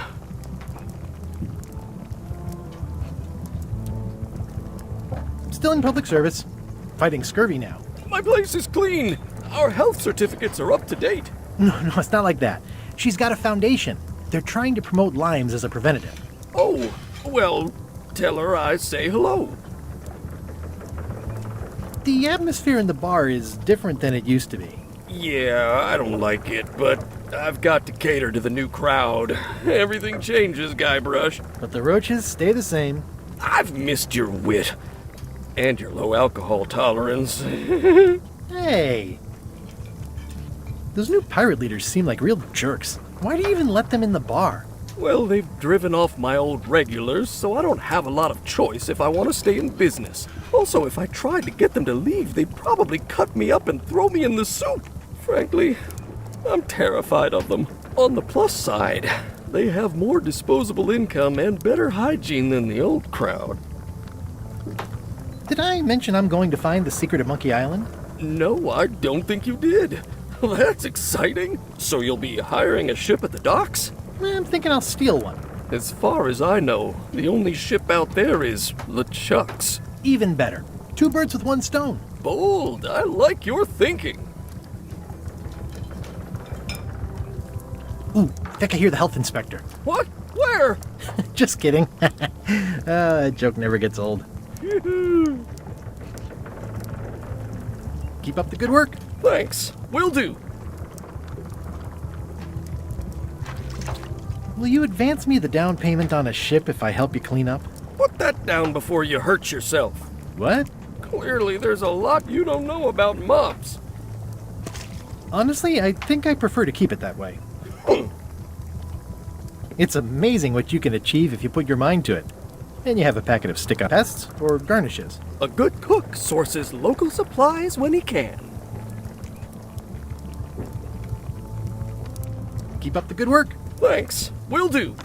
Speaker 7: Still in public service. Fighting scurvy now.
Speaker 14: My place is clean. Our health certificates are up to date.
Speaker 7: No, it's not like that. She's got a foundation. They're trying to promote limes as a preventative.
Speaker 14: Oh, well, tell her I say hello.
Speaker 7: The atmosphere in the bar is different than it used to be.
Speaker 14: Yeah, I don't like it, but I've got to cater to the new crowd. Everything changes, Guybrush.
Speaker 7: But the roaches stay the same.
Speaker 14: I've missed your wit. And your low alcohol tolerance.
Speaker 7: Hey! Those new pirate leaders seem like real jerks. Why do you even let them in the bar?
Speaker 14: Well, they've driven off my old regulars, so I don't have a lot of choice if I want to stay in business. Also, if I tried to get them to leave, they'd probably cut me up and throw me in the soup. Frankly, I'm terrified of them. On the plus side, they have more disposable income and better hygiene than the old crowd.
Speaker 7: Did I mention I'm going to find the secret of Monkey Island?
Speaker 14: No, I don't think you did. Well, that's exciting. So you'll be hiring a ship at the docks?
Speaker 7: I'm thinking I'll steal one.
Speaker 14: As far as I know, the only ship out there is LeChuck's.
Speaker 7: Even better. 2 birds with 1 stone.
Speaker 14: Bold. I like your thinking.
Speaker 7: Ooh, I think I hear the health inspector.
Speaker 14: What? Where?
Speaker 7: Just kidding. That joke never gets old. Keep up the good work.
Speaker 14: Thanks. Will do.
Speaker 7: Will you advance me the down payment on a ship if I help you clean up?
Speaker 14: Put that down before you hurt yourself.
Speaker 7: What?
Speaker 14: Clearly, there's a lot you don't know about mops.
Speaker 7: Honestly, I think I prefer to keep it that way. It's amazing what you can achieve if you put your mind to it. And you have a packet of stick-up pests or garnishes.
Speaker 14: A good cook sources local supplies when he can.
Speaker 7: Keep up the good work.
Speaker 14: Thanks. Will do.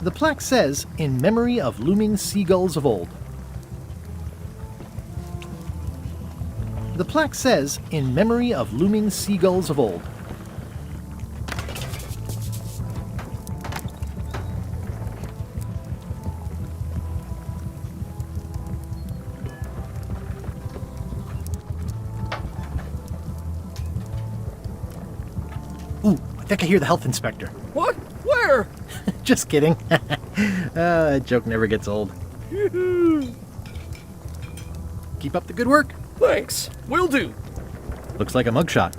Speaker 7: The plaque says, "In memory of looming seagulls of old." The plaque says, "In memory of looming seagulls of old." Ooh, I think I hear the health inspector.
Speaker 14: What? Where?
Speaker 7: Just kidding. That joke never gets old. Keep up the good work.
Speaker 14: Thanks. Will do.
Speaker 7: Looks like a mugshot.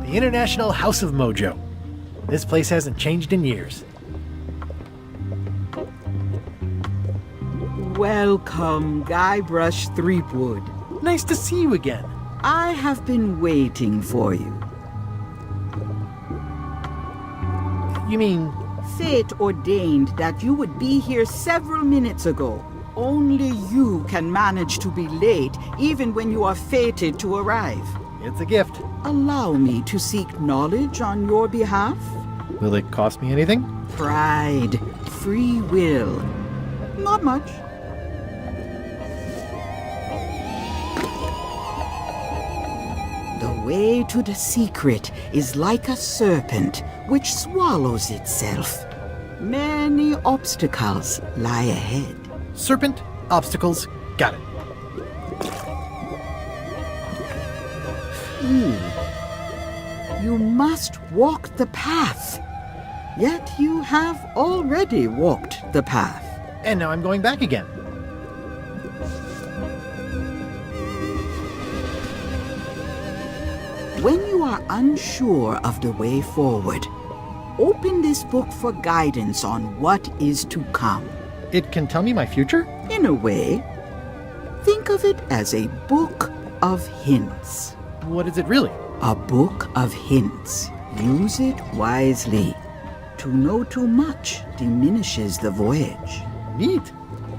Speaker 7: The International House of Mojo. This place hasn't changed in years.
Speaker 16: Welcome, Guybrush Threepwood.
Speaker 7: Nice to see you again.
Speaker 16: I have been waiting for you.
Speaker 7: You mean...
Speaker 16: Fate ordained that you would be here several minutes ago. Only you can manage to be late, even when you are fated to arrive.
Speaker 7: It's a gift.
Speaker 16: Allow me to seek knowledge on your behalf.
Speaker 7: Will it cost me anything?
Speaker 16: Pride, free will. Not much. The way to the secret is like a serpent which swallows itself. Many obstacles lie ahead.
Speaker 7: Serpent, obstacles, got it.
Speaker 16: You must walk the path. Yet you have already walked the path.
Speaker 7: And now I'm going back again.
Speaker 16: When you are unsure of the way forward, open this book for guidance on what is to come.
Speaker 7: It can tell me my future?
Speaker 16: In a way. Think of it as a book of hints.
Speaker 7: What is it really?
Speaker 16: A book of hints. Use it wisely. To know too much diminishes the voyage.
Speaker 7: Neat.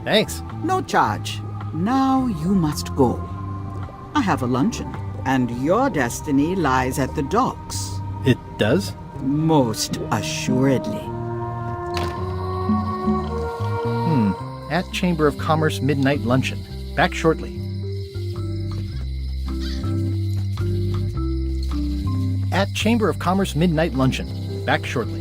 Speaker 7: Thanks.
Speaker 16: No charge. Now you must go. I have a luncheon, and your destiny lies at the docks.
Speaker 7: It does?
Speaker 16: Most assuredly.
Speaker 7: At Chamber of Commerce midnight luncheon. Back shortly. at Chamber of Commerce Midnight Luncheon. Back shortly.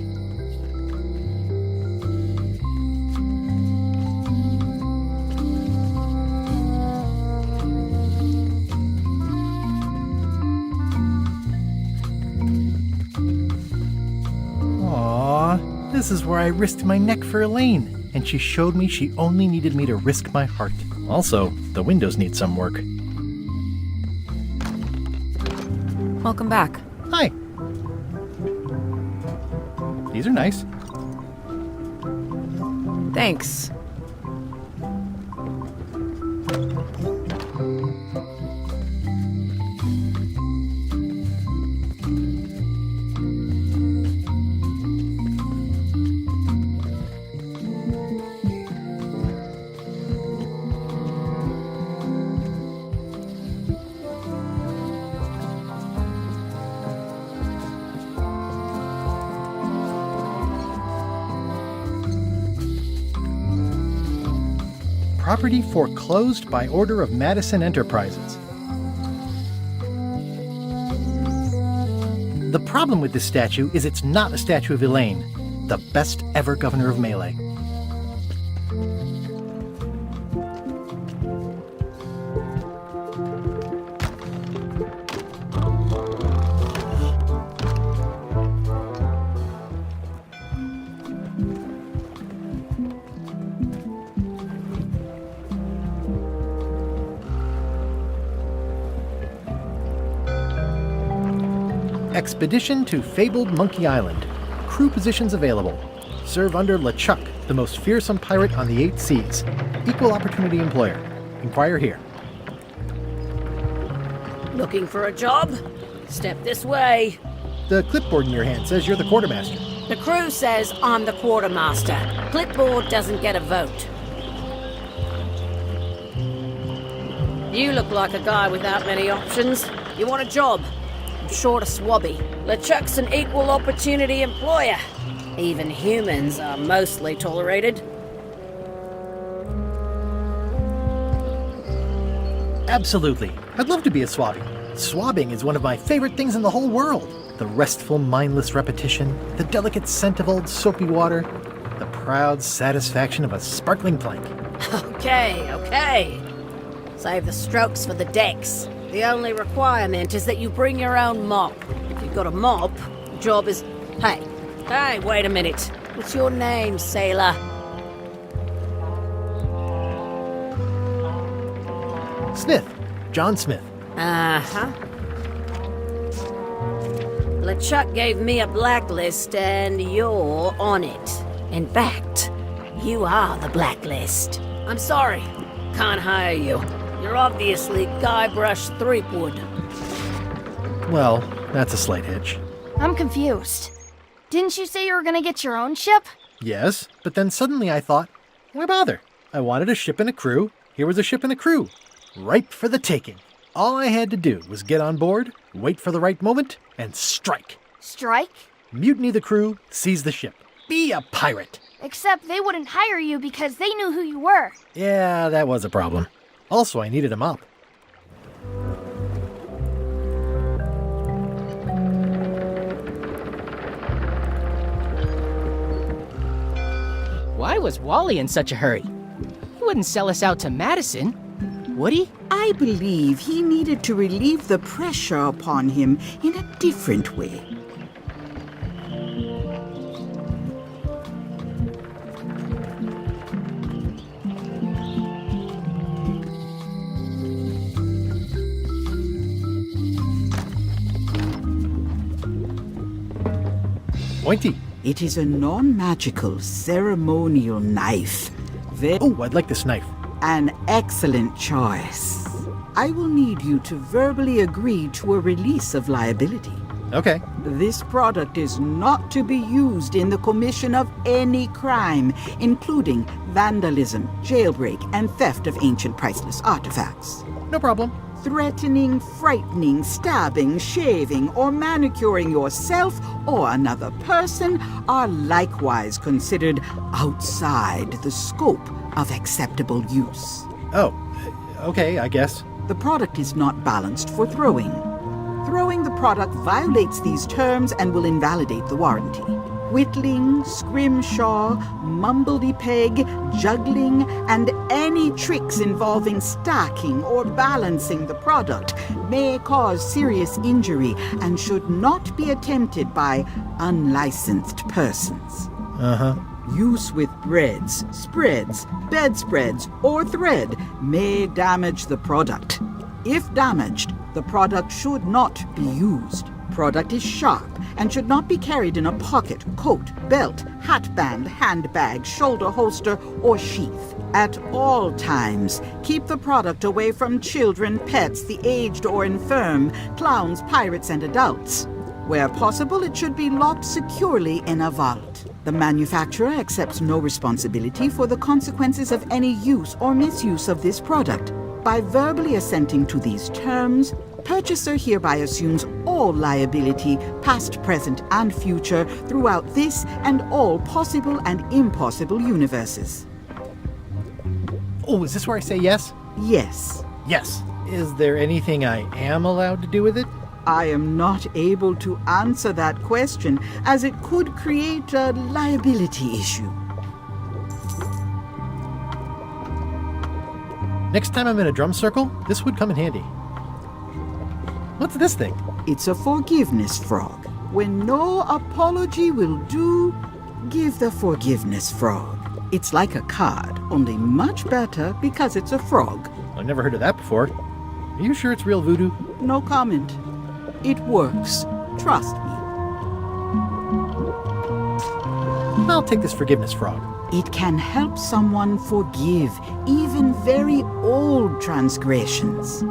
Speaker 7: Aww, this is where I risked my neck for Elaine, and she showed me she only needed me to risk my heart. Also, the windows need some work.
Speaker 10: Welcome back.
Speaker 7: Hi. These are nice.
Speaker 10: Thanks.
Speaker 7: Property foreclosed by order of Madison Enterprises. The problem with this statue is it's not a statue of Elaine, the best ever governor of Melee. Expedition to fabled Monkey Island. Crew positions available. Serve under LeChuck, the most fearsome pirate on the 8 seas. Equal opportunity employer. Inquire here.
Speaker 2: Looking for a job? Step this way.
Speaker 7: The clipboard in your hand says you're the quartermaster.
Speaker 2: The crew says I'm the quartermaster. Clipboard doesn't get a vote. You look like a guy without many options. You want a job? I'm short a swabby. LeChuck's an equal opportunity employer. Even humans are mostly tolerated.
Speaker 7: Absolutely. I'd love to be a swabby. Swabbing is one of my favorite things in the whole world. The restful, mindless repetition, the delicate scent of old soapy water, the proud satisfaction of a sparkling plank.
Speaker 2: Okay. Save the strokes for the decks. The only requirement is that you bring your own mop. If you've got a mop, the job is... Hey, wait a minute. What's your name, sailor?
Speaker 7: Smith. John Smith.
Speaker 2: Uh-huh. LeChuck gave me a blacklist, and you're on it. In fact, you are the blacklist. I'm sorry. Can't hire you. You're obviously Guybrush Threepwood.
Speaker 7: Well, that's a slight hitch.
Speaker 1: I'm confused. Didn't you say you were gonna get your own ship?
Speaker 7: Yes, but then suddenly I thought, why bother? I wanted a ship and a crew. Here was a ship and a crew. Ripe for the taking. All I had to do was get on board, wait for the right moment, and strike.
Speaker 1: Strike?
Speaker 7: Mutiny the crew, seize the ship. Be a pirate.
Speaker 1: Except they wouldn't hire you because they knew who you were.
Speaker 7: Yeah, that was a problem. Also, I needed a mop.
Speaker 17: Why was Wally in such a hurry? He wouldn't sell us out to Madison, would he?
Speaker 16: I believe he needed to relieve the pressure upon him in a different way.
Speaker 7: Pointy.
Speaker 16: It is a non-magical ceremonial knife.
Speaker 7: Oh, I'd like this knife.
Speaker 16: An excellent choice. I will need you to verbally agree to a release of liability.
Speaker 7: Okay.
Speaker 16: This product is not to be used in the commission of any crime, including vandalism, jailbreak, and theft of ancient priceless artifacts.
Speaker 7: No problem.
Speaker 16: Threatening, frightening, stabbing, shaving, or manicuring yourself or another person are likewise considered outside the scope of acceptable use.
Speaker 7: Oh, okay, I guess.
Speaker 16: The product is not balanced for throwing. Throwing the product violates these terms and will invalidate the warranty. Whittling, scrimshaw, mumbledy-peg, juggling, and any tricks involving stacking or balancing the product may cause serious injury and should not be attempted by unlicensed persons. Use with breads, spreads, bedspreads, or thread may damage the product. If damaged, the product should not be used. Product is sharp and should not be carried in a pocket, coat, belt, hatband, handbag, shoulder holster, or sheath. At all times, keep the product away from children, pets, the aged or infirm, clowns, pirates, and adults. Where possible, it should be locked securely in a vault. The manufacturer accepts no responsibility for the consequences of any use or misuse of this product. By verbally assenting to these terms, purchaser hereby assumes all liability, past, present, and future, throughout this and all possible and impossible universes.
Speaker 7: Oh, is this where I say yes?
Speaker 16: Yes.
Speaker 7: Yes. Is there anything I am allowed to do with it?
Speaker 16: I am not able to answer that question, as it could create a liability issue.
Speaker 7: Next time I'm in a drum circle, this would come in handy. What's this thing?
Speaker 16: It's a forgiveness frog. When no apology will do, give the forgiveness frog. It's like a card, only much better because it's a frog.
Speaker 7: I've never heard of that before. Are you sure it's real voodoo?
Speaker 16: No comment. It works. Trust me.
Speaker 7: I'll take this forgiveness frog.
Speaker 16: It can help someone forgive even very old transgressions.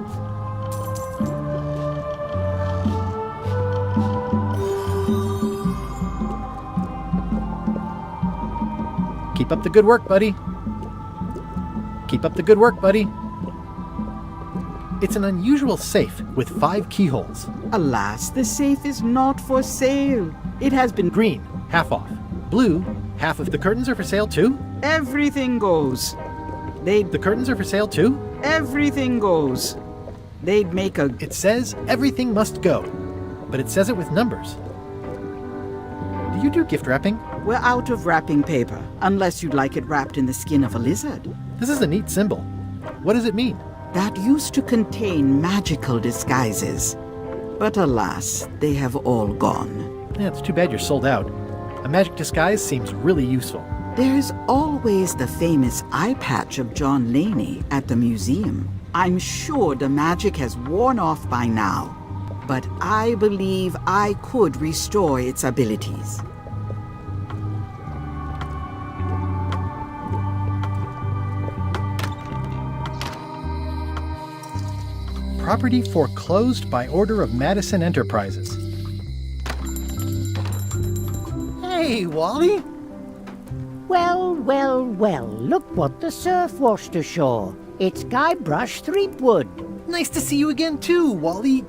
Speaker 7: Keep up the good work, buddy. Keep up the good work, buddy. It's an unusual safe with 5 keyholes.
Speaker 16: Alas, the safe is not for sale. It has been
Speaker 7: Green, half off. Blue, half of the curtains are for sale too?
Speaker 16: Everything goes.
Speaker 7: The curtains are for sale too?
Speaker 16: Everything goes. They'd make a...
Speaker 7: It says everything must go, but it says it with numbers. Do you do gift wrapping?
Speaker 16: We're out of wrapping paper, unless you'd like it wrapped in the skin of a lizard.
Speaker 7: This is a neat symbol. What does it mean?
Speaker 16: That used to contain magical disguises. But alas, they have all gone.
Speaker 7: Yeah, it's too bad you're sold out. A magic disguise seems really useful.
Speaker 16: There's always the famous eye patch of John Laney at the museum. I'm sure the magic has worn off by now, but I believe I could restore its abilities.
Speaker 7: Property foreclosed by order of Madison Enterprises. Hey, Wally!
Speaker 18: Well, well, well, look what the surf washed ashore. It's Guybrush Threepwood.
Speaker 7: Nice to see you again too, Wally.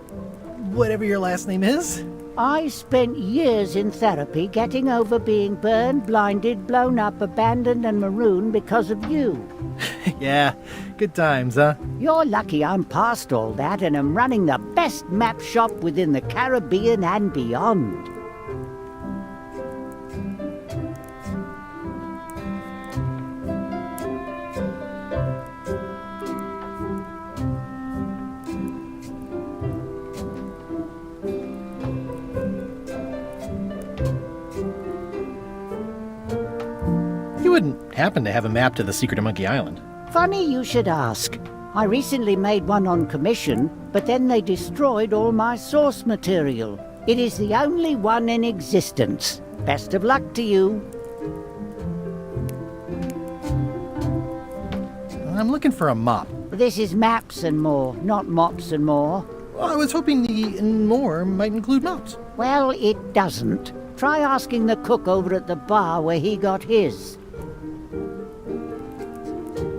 Speaker 7: Whatever your last name is.
Speaker 18: I spent years in therapy getting over being burned, blinded, blown up, abandoned, and marooned because of you.
Speaker 7: Yeah, good times, huh?
Speaker 18: You're lucky I'm past all that and am running the best map shop within the Caribbean and beyond.
Speaker 7: You wouldn't happen to have a map to the secret of Monkey Island?
Speaker 18: Funny you should ask. I recently made one on commission, but then they destroyed all my source material. It is the only one in existence. Best of luck to you.
Speaker 7: I'm looking for a mop.
Speaker 18: This is maps and more, not mops and more.
Speaker 7: Well, I was hoping the and more might include mops.
Speaker 18: Well, it doesn't. Try asking the cook over at the bar where he got his.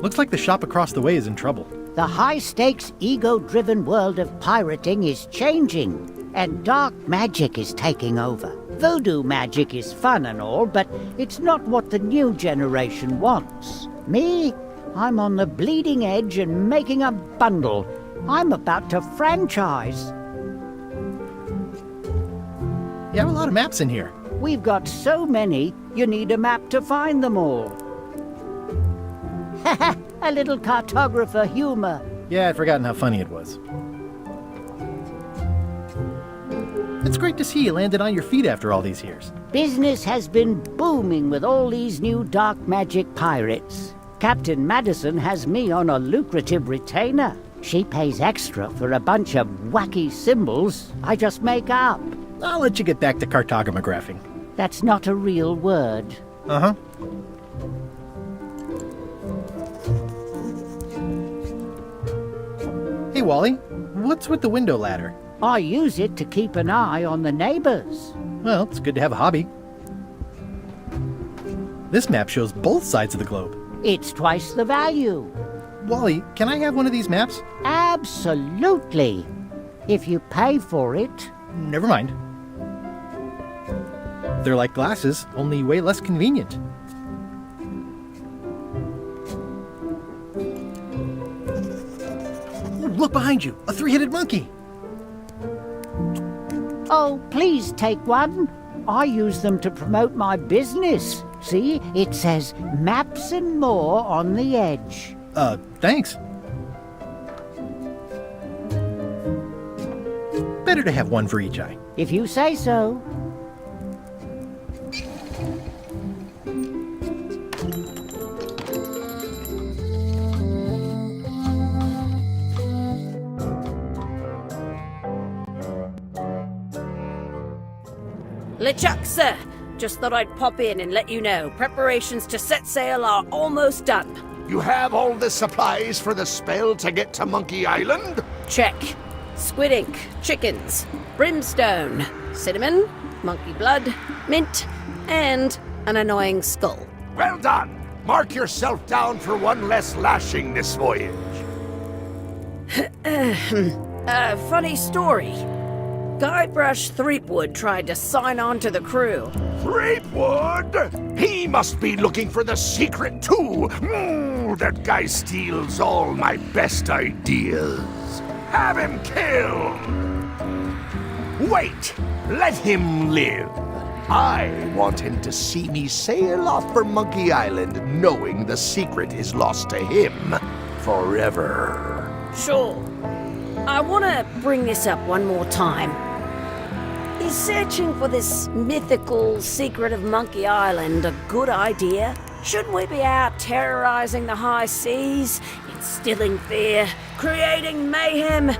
Speaker 7: Looks like the shop across the way is in trouble.
Speaker 18: The high-stakes, ego-driven world of pirating is changing, and dark magic is taking over. Voodoo magic is fun and all, but it's not what the new generation wants. Me? I'm on the bleeding edge and making a bundle. I'm about to franchise.
Speaker 7: You have a lot of maps in here.
Speaker 18: We've got so many, you need a map to find them all. A little cartographer humor.
Speaker 7: Yeah, I'd forgotten how funny it was. It's great to see you landed on your feet after all these years.
Speaker 18: Business has been booming with all these new dark magic pirates. Captain Madison has me on a lucrative retainer. She pays extra for a bunch of wacky symbols I just make up.
Speaker 7: I'll let you get back to cartographing.
Speaker 18: That's not a real word.
Speaker 7: Uh-huh. Hey, Wally, what's with the window ladder?
Speaker 18: I use it to keep an eye on the neighbors.
Speaker 7: Well, it's good to have a hobby. This map shows both sides of the globe.
Speaker 18: It's twice the value.
Speaker 7: Wally, can I have one of these maps?
Speaker 18: Absolutely. If you pay for it.
Speaker 7: Never mind. They're like glasses, only way less convenient. Ooh, look behind you, a three-headed monkey.
Speaker 18: Oh, please take one. I use them to promote my business. See, it says maps and more on the edge.
Speaker 7: Thanks. Better to have one for each eye.
Speaker 18: If you say so.
Speaker 2: LeChuck, sir. Just thought I'd pop in and let you know. Preparations to set sail are almost done.
Speaker 3: You have all the supplies for the spell to get to Monkey Island?
Speaker 2: Check. Squid ink, chickens, brimstone, cinnamon, monkey blood, mint, and an annoying skull.
Speaker 3: Well done! Mark yourself down for one less lashing this voyage.
Speaker 2: Funny story. Guybrush Threepwood tried to sign on to the crew.
Speaker 3: Threepwood? He must be looking for the secret too. That guy steals all my best ideas. Have him killed! Wait! Let him live. I want him to see me sail off for Monkey Island knowing the secret is lost to him forever.
Speaker 2: Sure. I want to bring this up one more time. Is searching for this mythical secret of Monkey Island a good idea? Shouldn't we be out terrorizing the high seas, instilling fear, creating mayhem,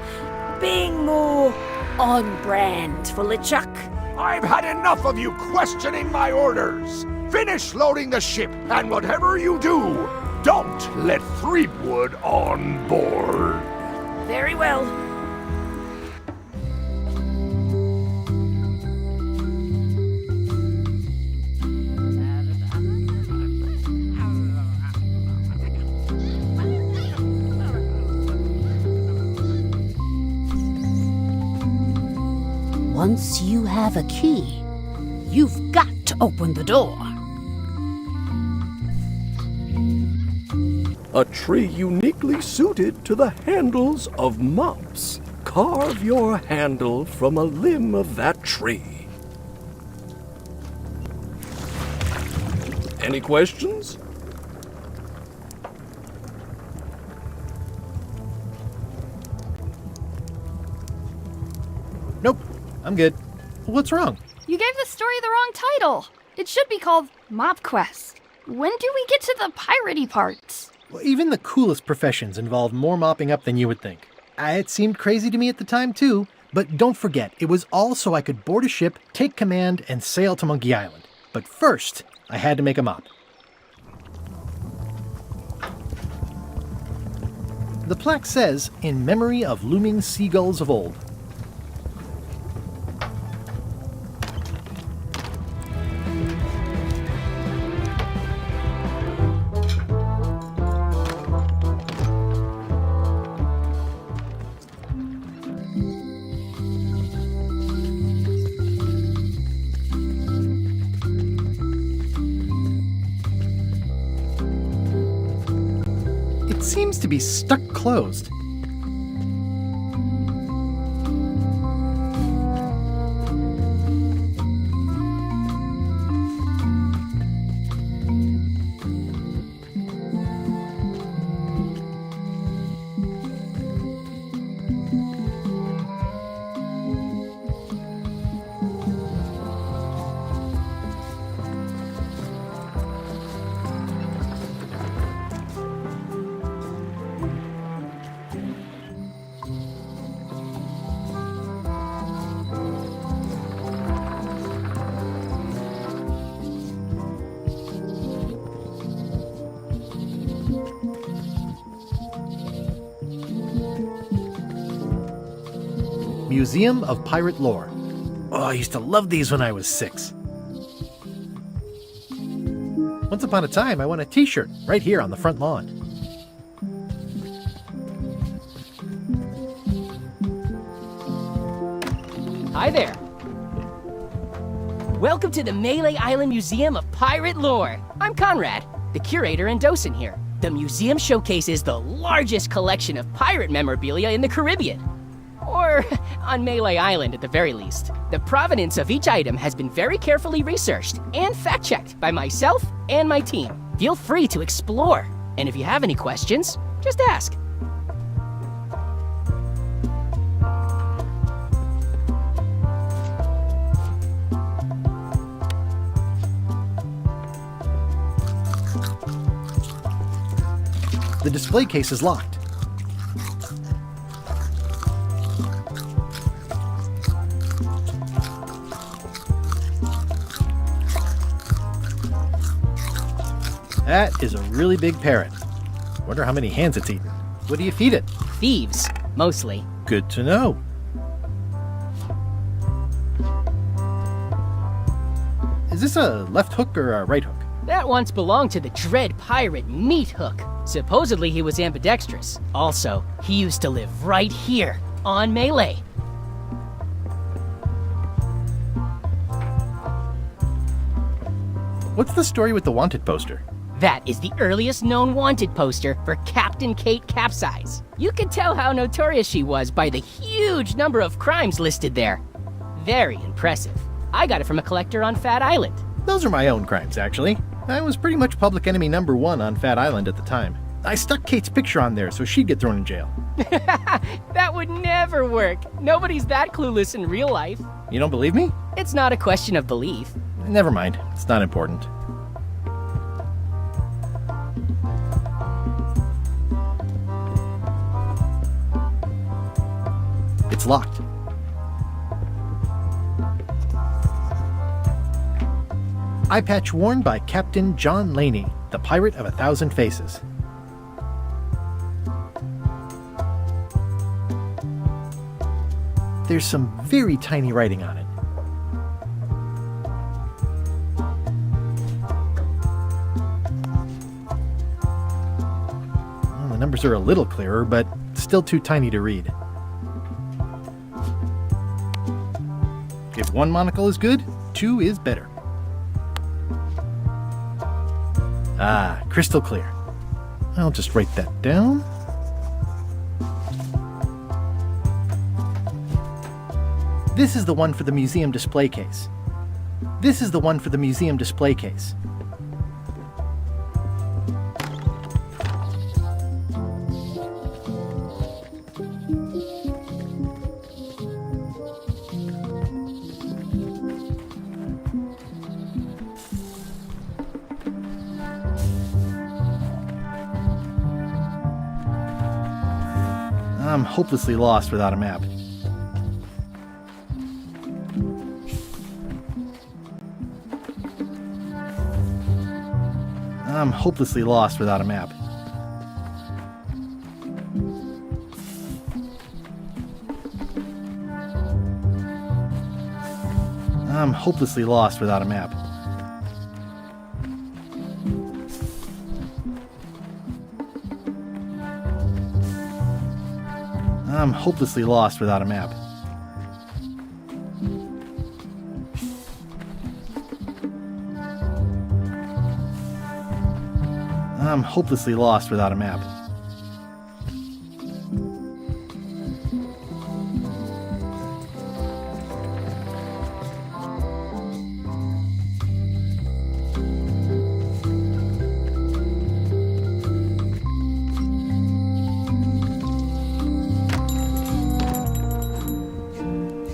Speaker 2: being more on brand for LeChuck?
Speaker 3: I've had enough of you questioning my orders. Finish loading the ship, and whatever you do, don't let Threepwood on board.
Speaker 2: Very well.
Speaker 13: Once you have a key, you've got to open the door.
Speaker 19: A tree uniquely suited to the handles of mops. Carve your handle from a limb of that tree. Any questions?
Speaker 7: Nope, I'm good. What's wrong?
Speaker 1: You gave the story the wrong title. It should be called Mop Quest. When do we get to the piratey parts?
Speaker 7: Well, even the coolest professions involve more mopping up than you would think. It seemed crazy to me at the time, too. But don't forget, it was all so I could board a ship, take command, and sail to Monkey Island. But first, I had to make a mop. The plaque says, "In memory of looming seagulls of old." It seems to be stuck closed. Museum of Pirate Lore. Oh, I used to love these when I was 6. Once upon a time, I won a t-shirt right here on the front lawn.
Speaker 17: Hi there. Welcome to the Melee Island Museum of Pirate Lore. I'm Conrad, the curator and docent here. The museum showcases the largest collection of pirate memorabilia in the Caribbean. Or on Melee Island at the very least. The provenance of each item has been very carefully researched and fact-checked by myself and my team. Feel free to explore. And if you have any questions, just ask.
Speaker 7: The display case is locked. That is a really big parrot. Wonder how many hands it's eaten. What do you feed it?
Speaker 17: Thieves, mostly.
Speaker 7: Good to know. Is this a left hook or a right hook?
Speaker 17: That once belonged to the dread pirate Meat Hook. Supposedly he was ambidextrous. Also, he used to live right here, on Melee.
Speaker 7: What's the story with the wanted poster?
Speaker 17: That is the earliest known wanted poster for Captain Kate Capsize. You can tell how notorious she was by the huge number of crimes listed there. Very impressive. I got it from a collector on Fat Island.
Speaker 7: Those are my own crimes, actually. I was pretty much public enemy number 1 on Fat Island at the time. I stuck Kate's picture on there so she'd get thrown in jail.
Speaker 17: That would never work. Nobody's that clueless in real life.
Speaker 7: You don't believe me?
Speaker 17: It's not a question of belief.
Speaker 7: Never mind. It's not important. It's locked. Eye patch worn by Captain John Laney, the Pirate of 1,000 Faces. There's some very tiny writing on it. Well, the numbers are a little clearer, but still too tiny to read. If 1 monocle is good, 2 is better. Ah, crystal clear. I'll just write that down. This is the one for the museum display case. This is the one for the museum display case. I'm hopelessly lost without a map. I'm hopelessly lost without a map. I'm hopelessly lost without a map. I'm hopelessly lost without a map. I'm hopelessly lost without a map.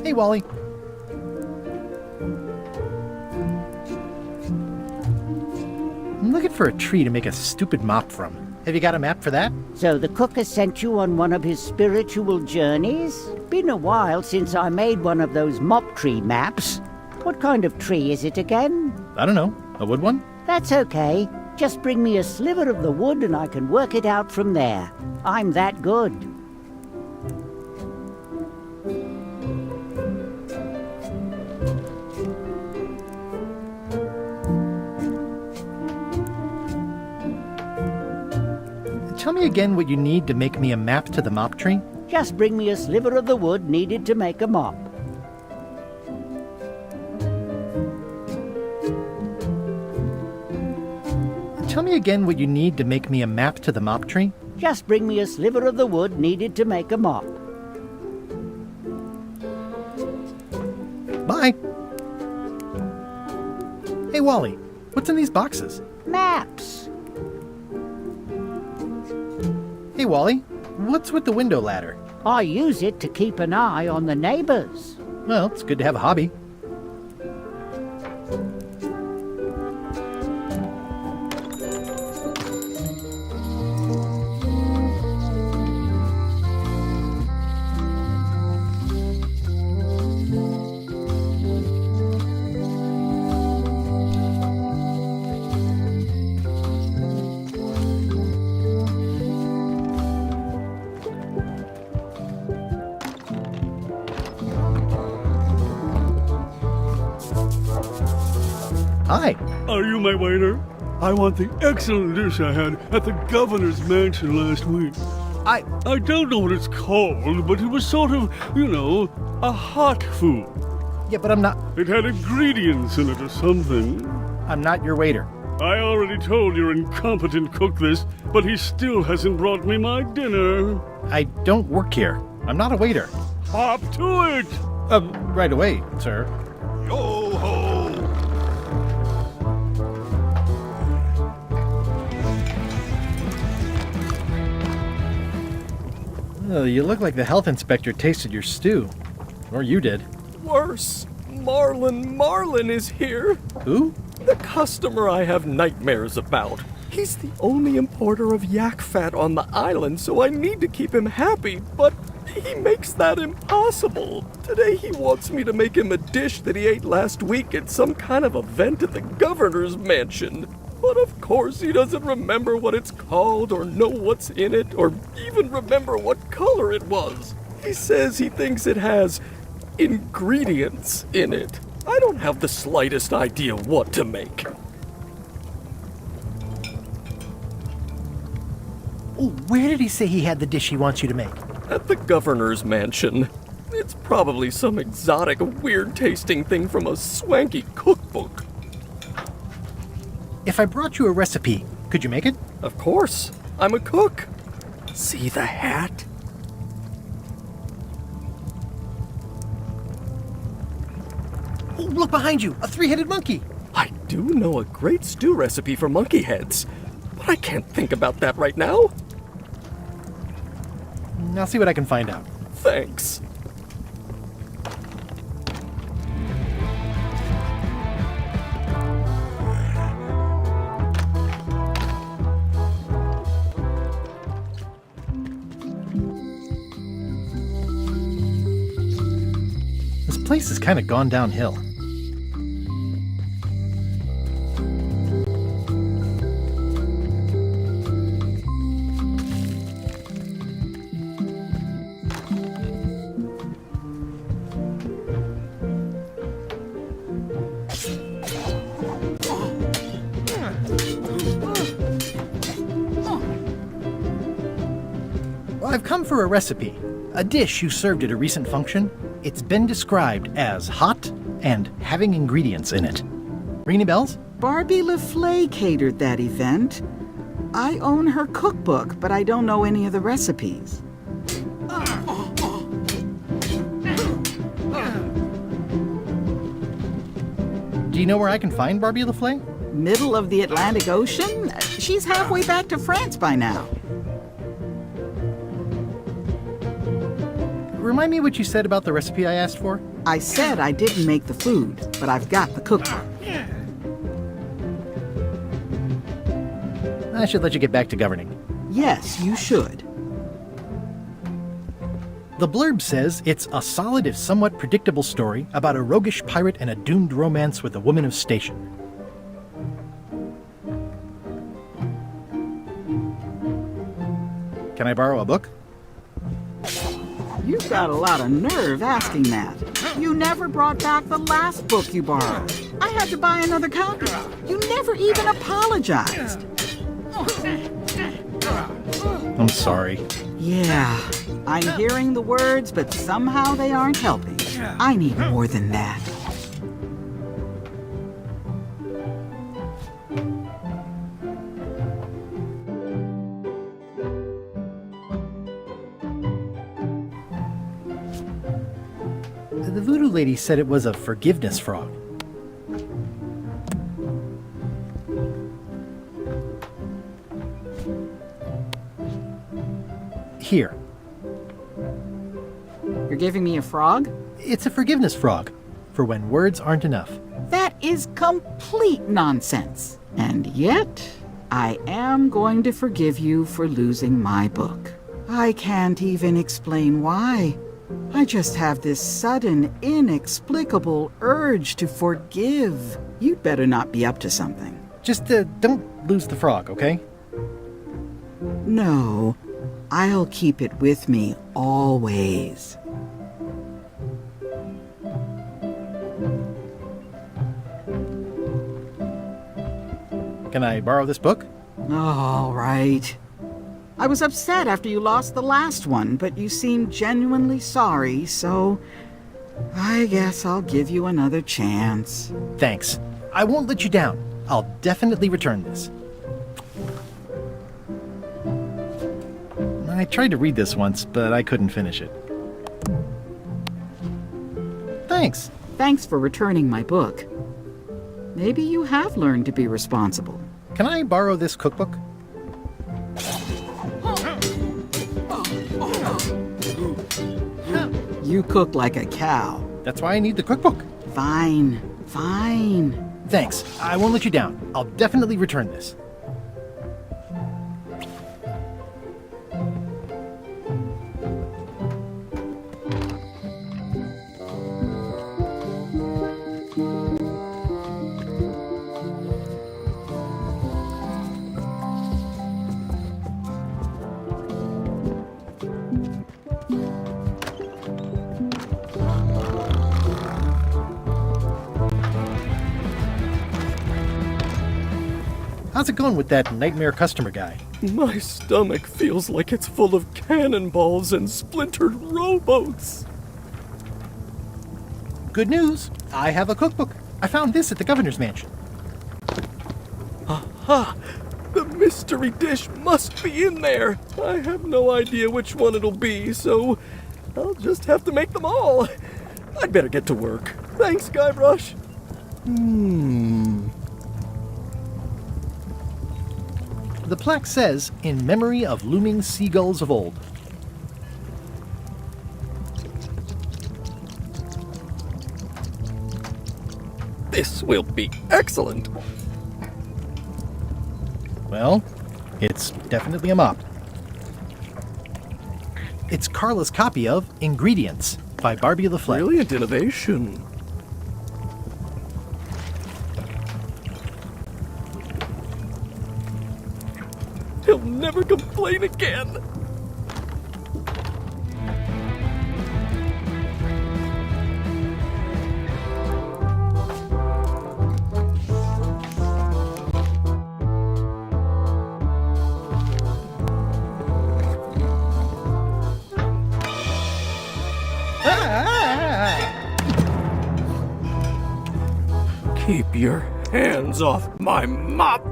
Speaker 7: Hey, Wally. I'm looking for a tree to make a stupid mop from. Have you got a map for that?
Speaker 18: So the cook has sent you on one of his spiritual journeys? Been a while since I made one of those mop tree maps. What kind of tree is it again?
Speaker 7: I don't know. A wood one?
Speaker 18: That's okay. Just bring me a sliver of the wood and I can work it out from there. I'm that good.
Speaker 7: Tell me again what you need to make me a map to the mop tree?
Speaker 18: Just bring me a sliver of the wood needed to make a mop.
Speaker 7: Tell me again what you need to make me a map to the mop tree?
Speaker 18: Just bring me a sliver of the wood needed to make a mop.
Speaker 7: Bye. Hey, Wally, what's in these boxes?
Speaker 18: Maps.
Speaker 7: Hey, Wally, what's with the window ladder?
Speaker 18: I use it to keep an eye on the neighbors.
Speaker 7: Well, it's good to have a hobby. Hi.
Speaker 20: Are you my waiter? I want the excellent dish I had at the governor's mansion last week. I don't know what it's called, but it was sort of, a hot food.
Speaker 7: Yeah, but I'm not...
Speaker 20: It had ingredients in it or something.
Speaker 7: I'm not your waiter.
Speaker 20: I already told your incompetent cook this, but he still hasn't brought me my dinner.
Speaker 7: I don't work here. I'm not a waiter.
Speaker 20: Hop to it!
Speaker 7: Right away, sir.
Speaker 20: Yo-ho!
Speaker 7: Oh, you look like the health inspector tasted your stew. Or you did.
Speaker 3: Worse. Marlin is here.
Speaker 7: Who?
Speaker 3: The customer I have nightmares about. He's the only importer of yak fat on the island, so I need to keep him happy, but he makes that impossible. Today he wants me to make him a dish that he ate last week at some kind of event at the governor's mansion. But of course he doesn't remember what it's called or know what's in it or even remember what color it was. He says he thinks it has ingredients in it. I don't have the slightest idea what to make.
Speaker 7: Oh, where did he say he had the dish he wants you to make?
Speaker 3: At the governor's mansion. It's probably some exotic, weird-tasting thing from a swanky cookbook.
Speaker 7: If I brought you a recipe, could you make it?
Speaker 3: Of course. I'm a cook. See the hat?
Speaker 7: Oh, look behind you! A three-headed monkey!
Speaker 3: I do know a great stew recipe for monkey heads, but I can't think about that right now.
Speaker 7: I'll see what I can find out.
Speaker 3: Thanks.
Speaker 7: This place has kind of gone downhill. Well, I've come for a recipe. A dish you served at a recent function. It's been described as hot and having ingredients in it. Ring any bells?
Speaker 16: Barbie LaFleur catered that event. I own her cookbook, but I don't know any of the recipes.
Speaker 7: Do you know where I can find Barbie LaFleur?
Speaker 16: Middle of the Atlantic Ocean? She's halfway back to France by now.
Speaker 7: Remind me what you said about the recipe I asked for?
Speaker 16: I said I didn't make the food, but I've got the cookbook.
Speaker 7: I should let you get back to governing.
Speaker 16: Yes, you should.
Speaker 7: The blurb says it's a solid if somewhat predictable story about a roguish pirate and a doomed romance with a woman of station. Can I borrow a book?
Speaker 16: You've got a lot of nerve asking that. You never brought back the last book you borrowed. I had to buy another copy. You never even apologized.
Speaker 7: I'm sorry.
Speaker 16: Yeah, I'm hearing the words, but somehow they aren't helping. I need more than that.
Speaker 7: The voodoo lady said it was a forgiveness frog. Here.
Speaker 16: You're giving me a frog?
Speaker 7: It's a forgiveness frog, for when words aren't enough.
Speaker 16: That is complete nonsense. And yet, I am going to forgive you for losing my book. I can't even explain why. I just have this sudden, inexplicable urge to forgive. You'd better not be up to something.
Speaker 7: Just don't lose the frog, okay?
Speaker 16: No, I'll keep it with me always.
Speaker 7: Can I borrow this book?
Speaker 16: All right. I was upset after you lost the last one, but you seemed genuinely sorry, so I guess I'll give you another chance.
Speaker 7: Thanks. I won't let you down. I'll definitely return this. I tried to read this once, but I couldn't finish it. Thanks.
Speaker 16: Thanks for returning my book. Maybe you have learned to be responsible.
Speaker 7: Can I borrow this cookbook?
Speaker 16: You cook like a cow.
Speaker 7: That's why I need the cookbook.
Speaker 16: Fine.
Speaker 7: Thanks. I won't let you down. I'll definitely return this. How's it going with that nightmare customer guy?
Speaker 19: My stomach feels like it's full of cannonballs and splintered rowboats.
Speaker 7: Good news. I have a cookbook. I found this at the governor's mansion.
Speaker 19: Aha! The mystery dish must be in there. I have no idea which one it'll be, so I'll just have to make them all. I'd better get to work. Thanks, Guybrush.
Speaker 7: The plaque says, in memory of looming seagulls of old.
Speaker 19: This will be excellent.
Speaker 7: Well, it's definitely a mop. It's Carla's copy of Ingredients by Barbie the Flame.
Speaker 19: Brilliant innovation. He'll never complain again. Keep your hands off my mop!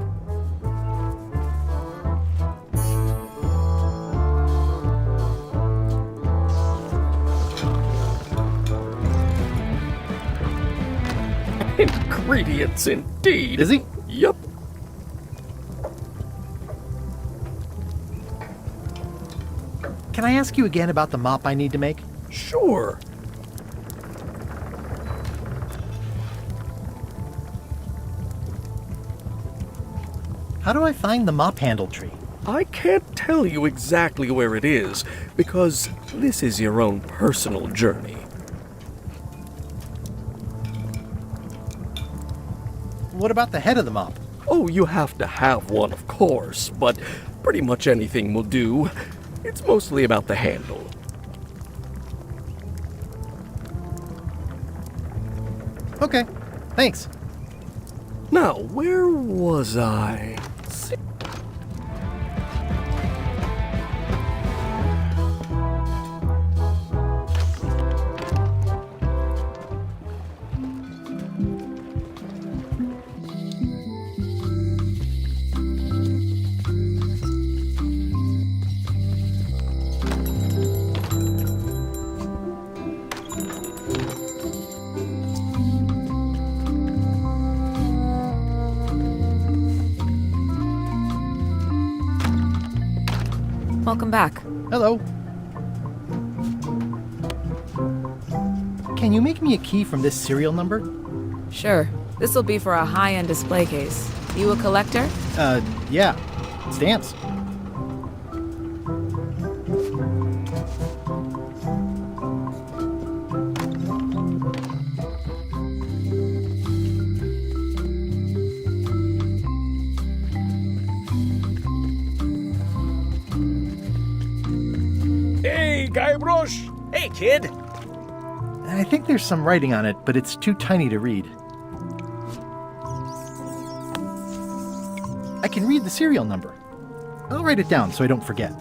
Speaker 19: Ingredients indeed.
Speaker 7: Is he?
Speaker 19: Yup.
Speaker 7: Can I ask you again about the mop I need to make?
Speaker 19: Sure.
Speaker 7: How do I find the mop handle tree?
Speaker 19: I can't tell you exactly where it is, because this is your own personal journey.
Speaker 7: What about the head of the mop?
Speaker 19: Oh, you have to have one, of course, but pretty much anything will do. It's mostly about the handle.
Speaker 7: Okay, thanks.
Speaker 19: Now, where was I?
Speaker 10: Welcome back.
Speaker 7: Hello. Can you make me a key from this serial number?
Speaker 10: Sure. This will be for a high-end display case. You a collector?
Speaker 7: Yeah. Stamps.
Speaker 14: Hey, Guybrush!
Speaker 15: Hey, kid!
Speaker 7: I think there's some writing on it, but it's too tiny to read. I can read the serial number. I'll write it down so I don't forget.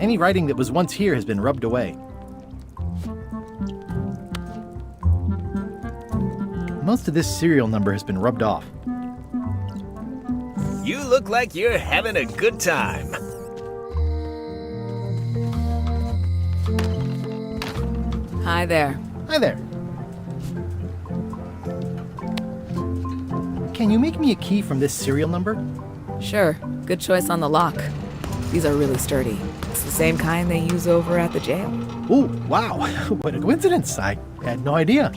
Speaker 7: Any writing that was once here has been rubbed away. Most of this serial number has been rubbed off.
Speaker 15: You look like you're having a good time.
Speaker 10: Hi there.
Speaker 7: Hi there. Can you make me a key from this serial number?
Speaker 10: Sure. Good choice on the lock. These are really sturdy. It's the same kind they use over at the jail.
Speaker 7: Ooh, wow. What a coincidence. I had no idea.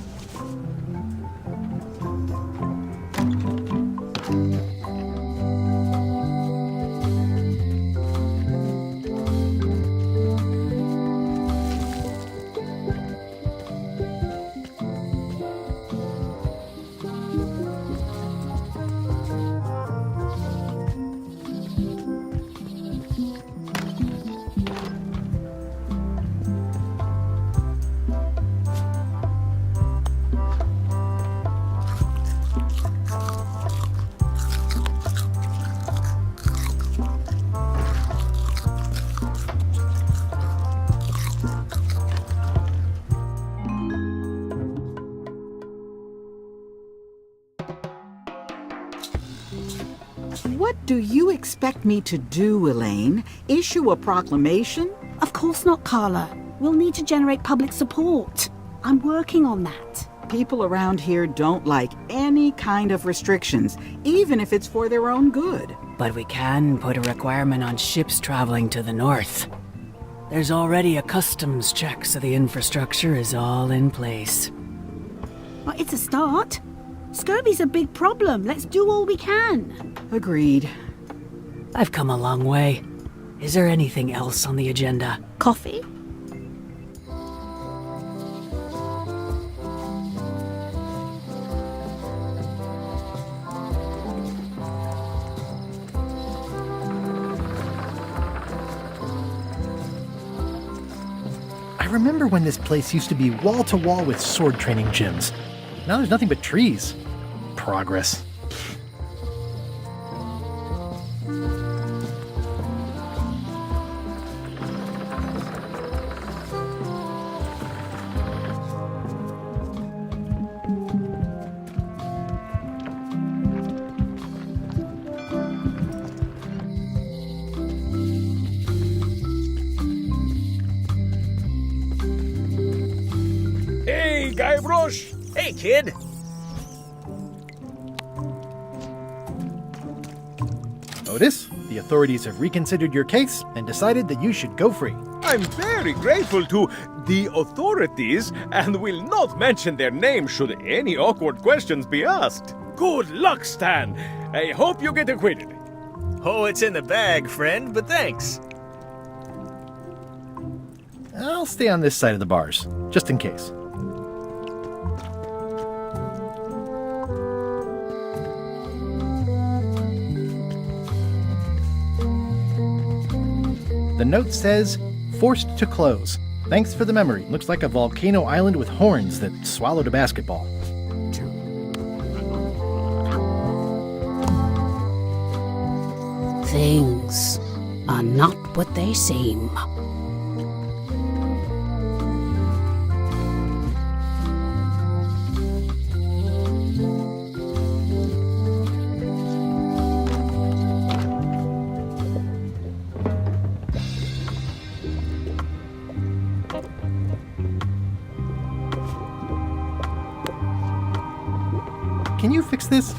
Speaker 16: What do you expect me to do, Elaine? Issue a proclamation?
Speaker 12: Of course not, Carla. We'll need to generate public support. I'm working on that.
Speaker 16: People around here don't like any kind of restrictions, even if it's for their own good.
Speaker 17: But we can put a requirement on ships traveling to the north. There's already a customs check, so the infrastructure is all in place.
Speaker 12: Well, it's a start. Scurvy's a big problem. Let's do all we can.
Speaker 16: Agreed.
Speaker 17: I've come a long way. Is there anything else on the agenda?
Speaker 12: Coffee?
Speaker 7: I remember when this place used to be wall-to-wall with sword training gyms. Now there's nothing but trees. Progress.
Speaker 14: Hey, Guybrush!
Speaker 15: Hey, kid!
Speaker 7: Otis, the authorities have reconsidered your case and decided that you should go free.
Speaker 14: I'm very grateful to the authorities and will not mention their name should any awkward questions be asked. Good luck, Stan. I hope you get acquitted.
Speaker 15: Oh, it's in the bag, friend, but thanks.
Speaker 7: I'll stay on this side of the bars, just in case. The note says, forced to close. Thanks for the memory. Looks like a volcano island with horns that swallowed a basketball.
Speaker 13: Things are not what they seem.
Speaker 7: Can you fix this?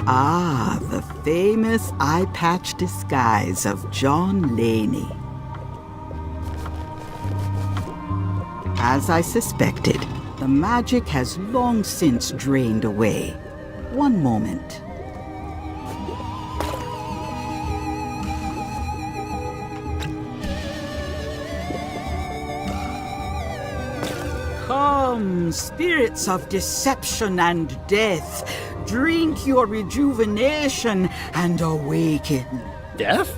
Speaker 16: Ah, the famous eye patch disguise of John Laney. As I suspected, the magic has long since drained away. One moment. Come, spirits of deception and death, drink your rejuvenation and awaken.
Speaker 7: Death?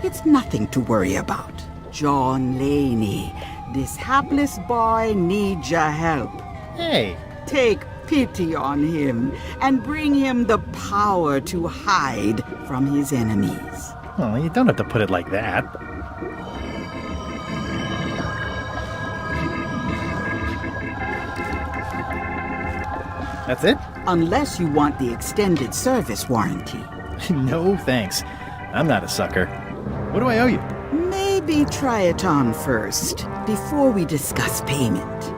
Speaker 16: It's nothing to worry about. John Laney, this hapless boy needs your help.
Speaker 7: Hey.
Speaker 16: Take pity on him and bring him the power to hide from his enemies.
Speaker 7: Oh, you don't have to put it like that. That's it?
Speaker 16: Unless you want the extended service warranty.
Speaker 7: No, thanks. I'm not a sucker. What do I owe you?
Speaker 16: Maybe try it on first, before we discuss payment.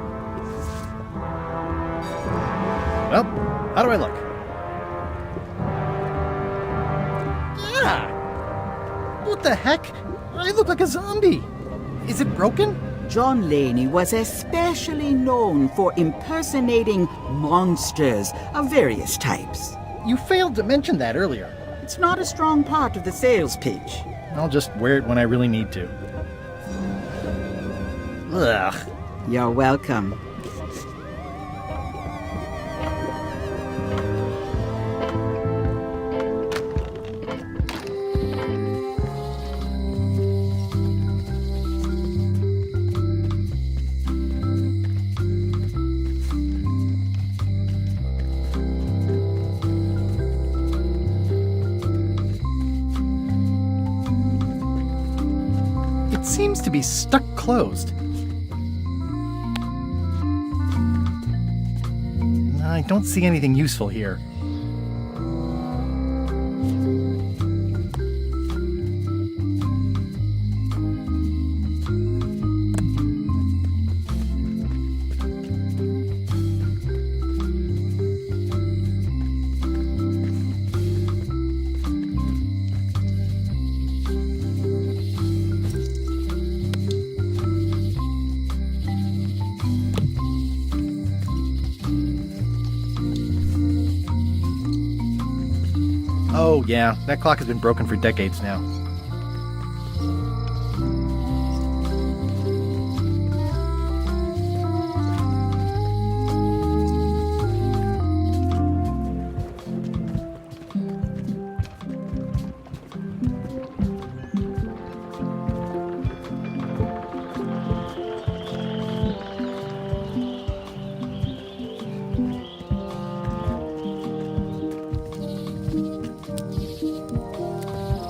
Speaker 7: Well, how do I look? Yeah! What the heck? I look like a zombie. Is it broken?
Speaker 16: John Laney was especially known for impersonating monsters of various types.
Speaker 7: You failed to mention that earlier.
Speaker 16: It's not a strong part of the sales pitch.
Speaker 7: I'll just wear it when I really need to. Ugh.
Speaker 16: You're welcome.
Speaker 7: Seems to be stuck closed. I don't see anything useful here. Oh, yeah, that clock has been broken for decades now.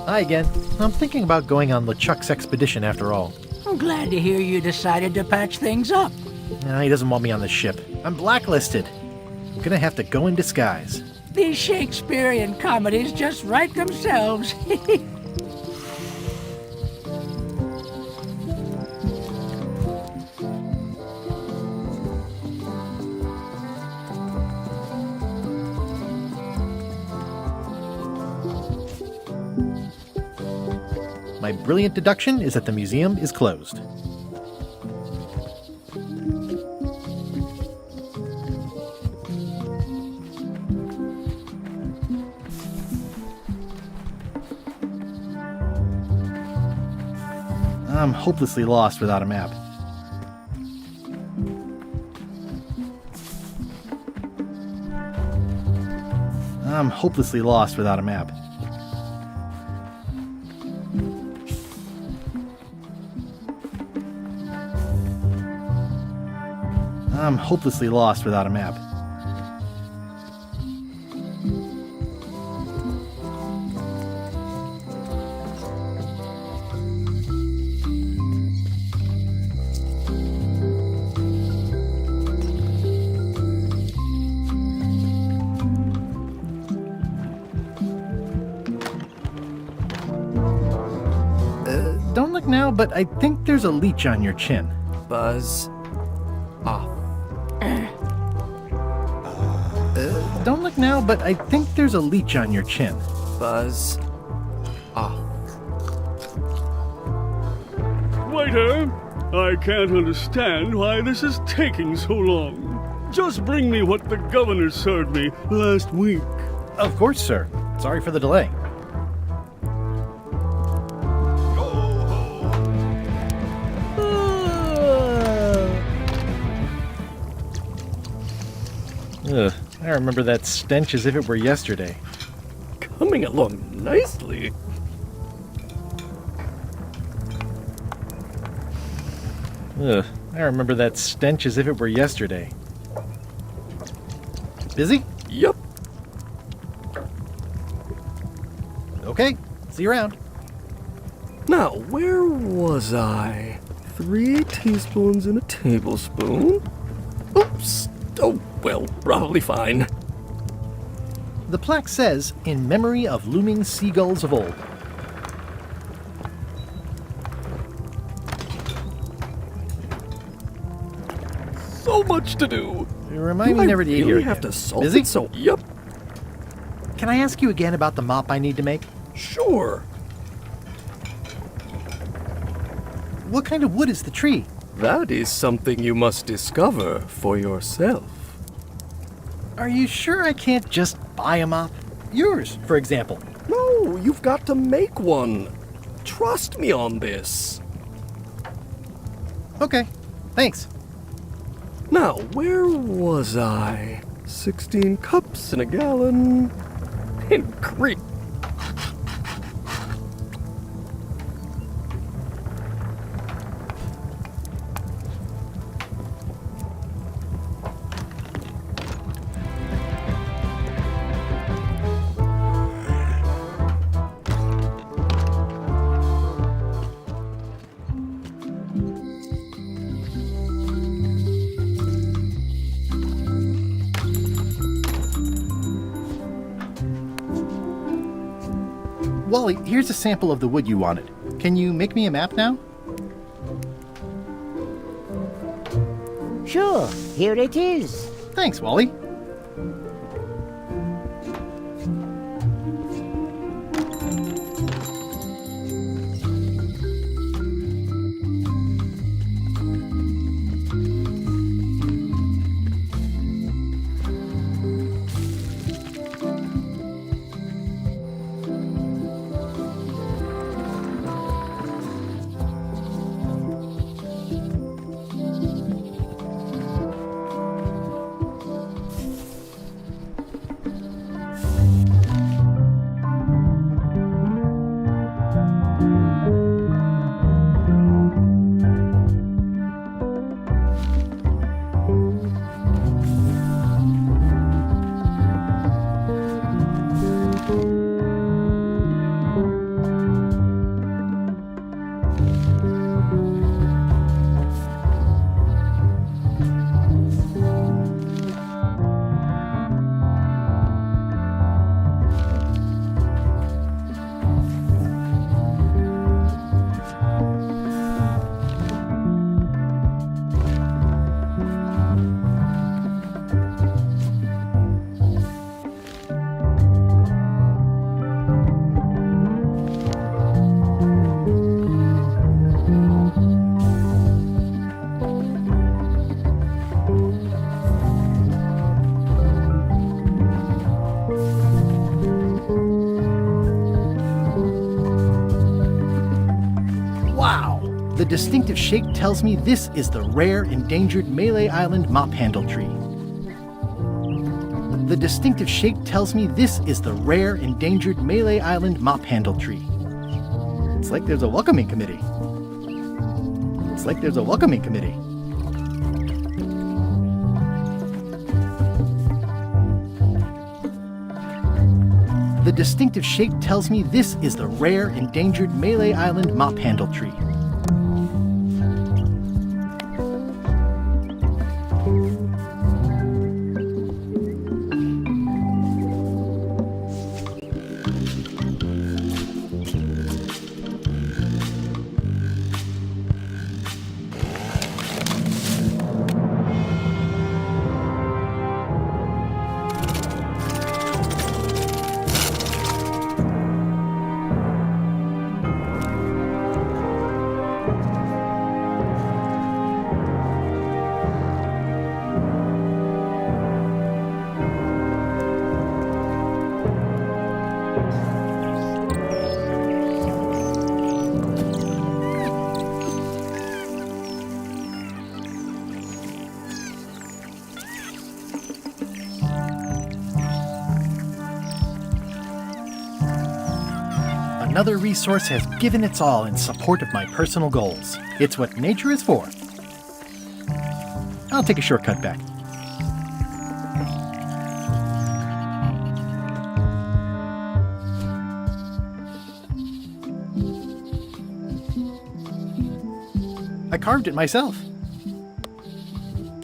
Speaker 7: Hi again. I'm thinking about going on LeChuck's expedition after all.
Speaker 8: I'm glad to hear you decided to patch things up.
Speaker 7: Nah, he doesn't want me on the ship. I'm blacklisted. I'm gonna have to go in disguise.
Speaker 8: These Shakespearean comedies just write themselves.
Speaker 7: My brilliant deduction is that the museum is closed. I'm hopelessly lost without a map. I'm hopelessly lost without a map. I'm hopelessly lost without a map. Don't look now, but I think there's a leech on your chin.
Speaker 21: Buzz off.
Speaker 7: Don't look now, but I think there's a leech on your chin.
Speaker 19: Buzz. Off.
Speaker 20: Waiter, I can't understand why this is taking so long. Just bring me what the governor served me last week.
Speaker 7: Of course, sir. Sorry for the delay. I remember that stench as if it were yesterday.
Speaker 19: Coming along nicely.
Speaker 7: I remember that stench as if it were yesterday. Busy?
Speaker 19: Yep.
Speaker 7: Okay, see you around.
Speaker 19: Now, where was I? 3 teaspoons in a tablespoon? Oops. Oh, well, probably fine.
Speaker 7: The plaque says, "In memory of looming seagulls of old."
Speaker 19: So much to do.
Speaker 7: Remind me never to eat
Speaker 19: really
Speaker 7: here
Speaker 19: have
Speaker 7: again.
Speaker 19: to salt
Speaker 7: Busy?
Speaker 19: it so... Yep.
Speaker 7: Can I ask you again about the mop I need to make?
Speaker 19: Sure.
Speaker 7: What kind of wood is the tree?
Speaker 19: That is something you must discover for yourself.
Speaker 7: Are you sure I can't just buy a mop? Yours, for example.
Speaker 19: No, you've got to make one. Trust me on this.
Speaker 7: Okay, thanks.
Speaker 19: Now, where was I? 16 cups in a gallon. In Crete.
Speaker 7: Wally, here's a sample of the wood you wanted. Can you make me a map now?
Speaker 18: Sure, here it is.
Speaker 7: Thanks, Wally. The distinctive shape tells me this is the rare, endangered Malay Island mop handle tree. The distinctive shape tells me this is the rare, endangered Malay Island mop handle tree. It's like there's a welcoming committee. It's like there's a welcoming committee. The distinctive shape tells me this is the rare, endangered Malay Island mop handle tree. another resource has given its all in support of my personal goals. It's what nature is for. I'll take a shortcut back. I carved it myself.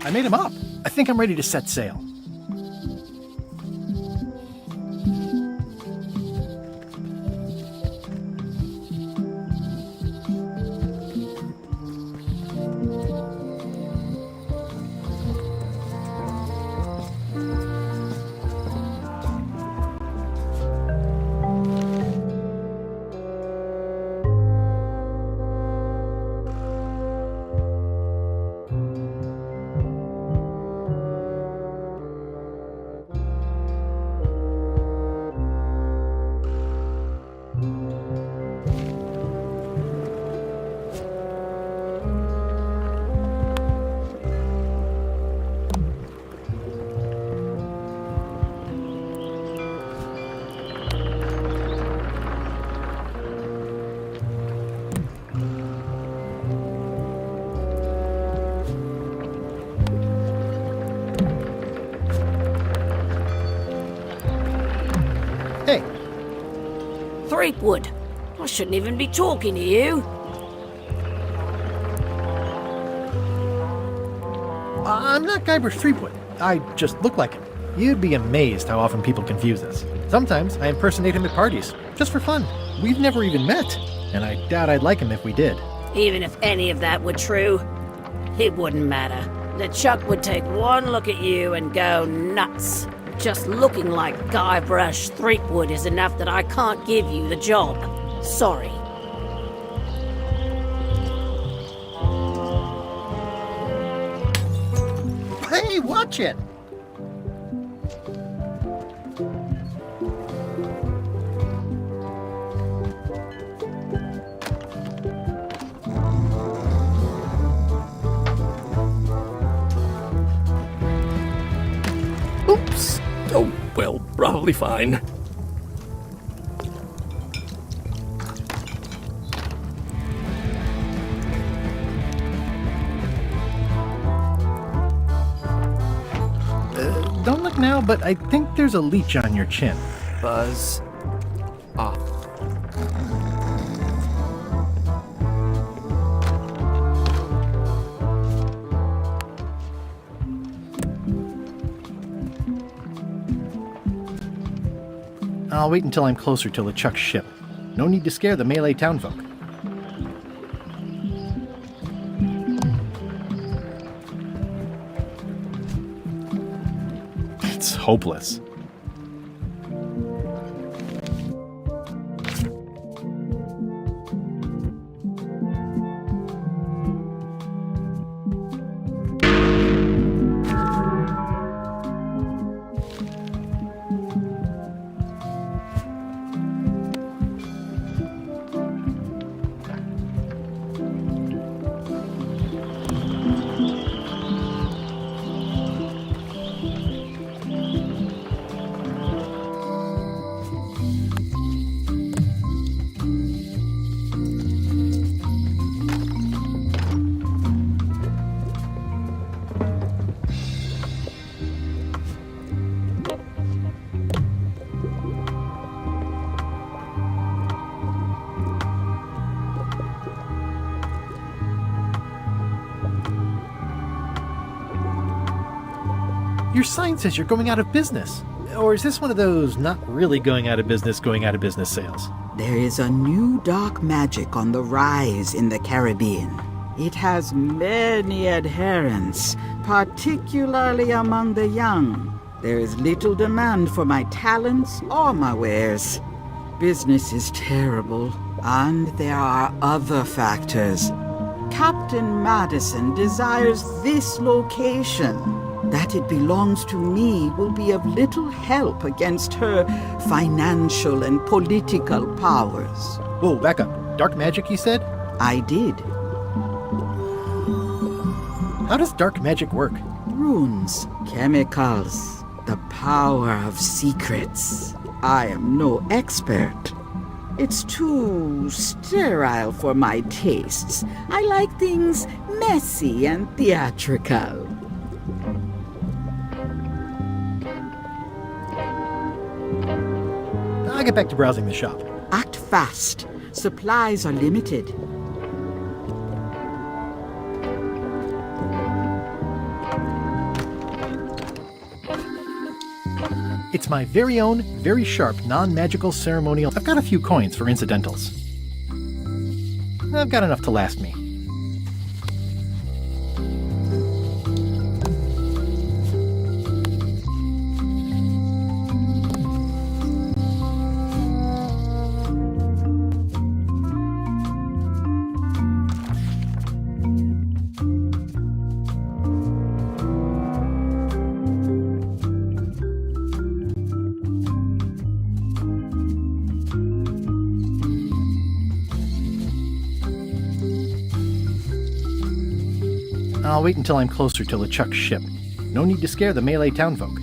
Speaker 7: I made him up. I think I'm ready to set sail.
Speaker 2: Threepwood, I shouldn't even be talking to you.
Speaker 7: I'm not Guybrush Threepwood. I just look like him. You'd be amazed how often people confuse us. Sometimes I impersonate him at parties, just for fun. We've never even met, and I doubt I'd like him if we did.
Speaker 2: Even if any of that were true, it wouldn't matter. LeChuck would take one look at you and go nuts. Just looking like Guybrush Threepwood is enough that I can't give you the job. Sorry.
Speaker 7: Hey, watch it!
Speaker 19: Oops. Oh, well, probably fine.
Speaker 7: Don't look now, but I think there's a leech on your chin.
Speaker 19: Buzz off.
Speaker 7: I'll wait until I'm closer to LeChuck's ship. No need to scare the melee townfolk. It's hopeless. Your sign says you're going out of business. Or is this one of those not really going out of business sales?
Speaker 16: There is a new dark magic on the rise in the Caribbean. It has many adherents, particularly among the young. There is little demand for my talents or my wares. Business is terrible, and there are other factors. Captain Madison desires this location. That it belongs to me will be of little help against her financial and political powers.
Speaker 7: Whoa, back up. Dark magic, you said?
Speaker 16: I did.
Speaker 7: How does dark magic work?
Speaker 16: Runes, chemicals, the power of secrets. I am no expert, It's too sterile for my tastes. I like things messy and theatrical.
Speaker 7: I'll get back to browsing the shop.
Speaker 16: Act fast. Supplies are limited.
Speaker 7: It's my very own, very sharp, non-magical ceremonial. I've got a few coins for incidentals. I've got enough to last me. I'll wait until I'm closer to LeChuck's ship. No need to scare the melee townfolk.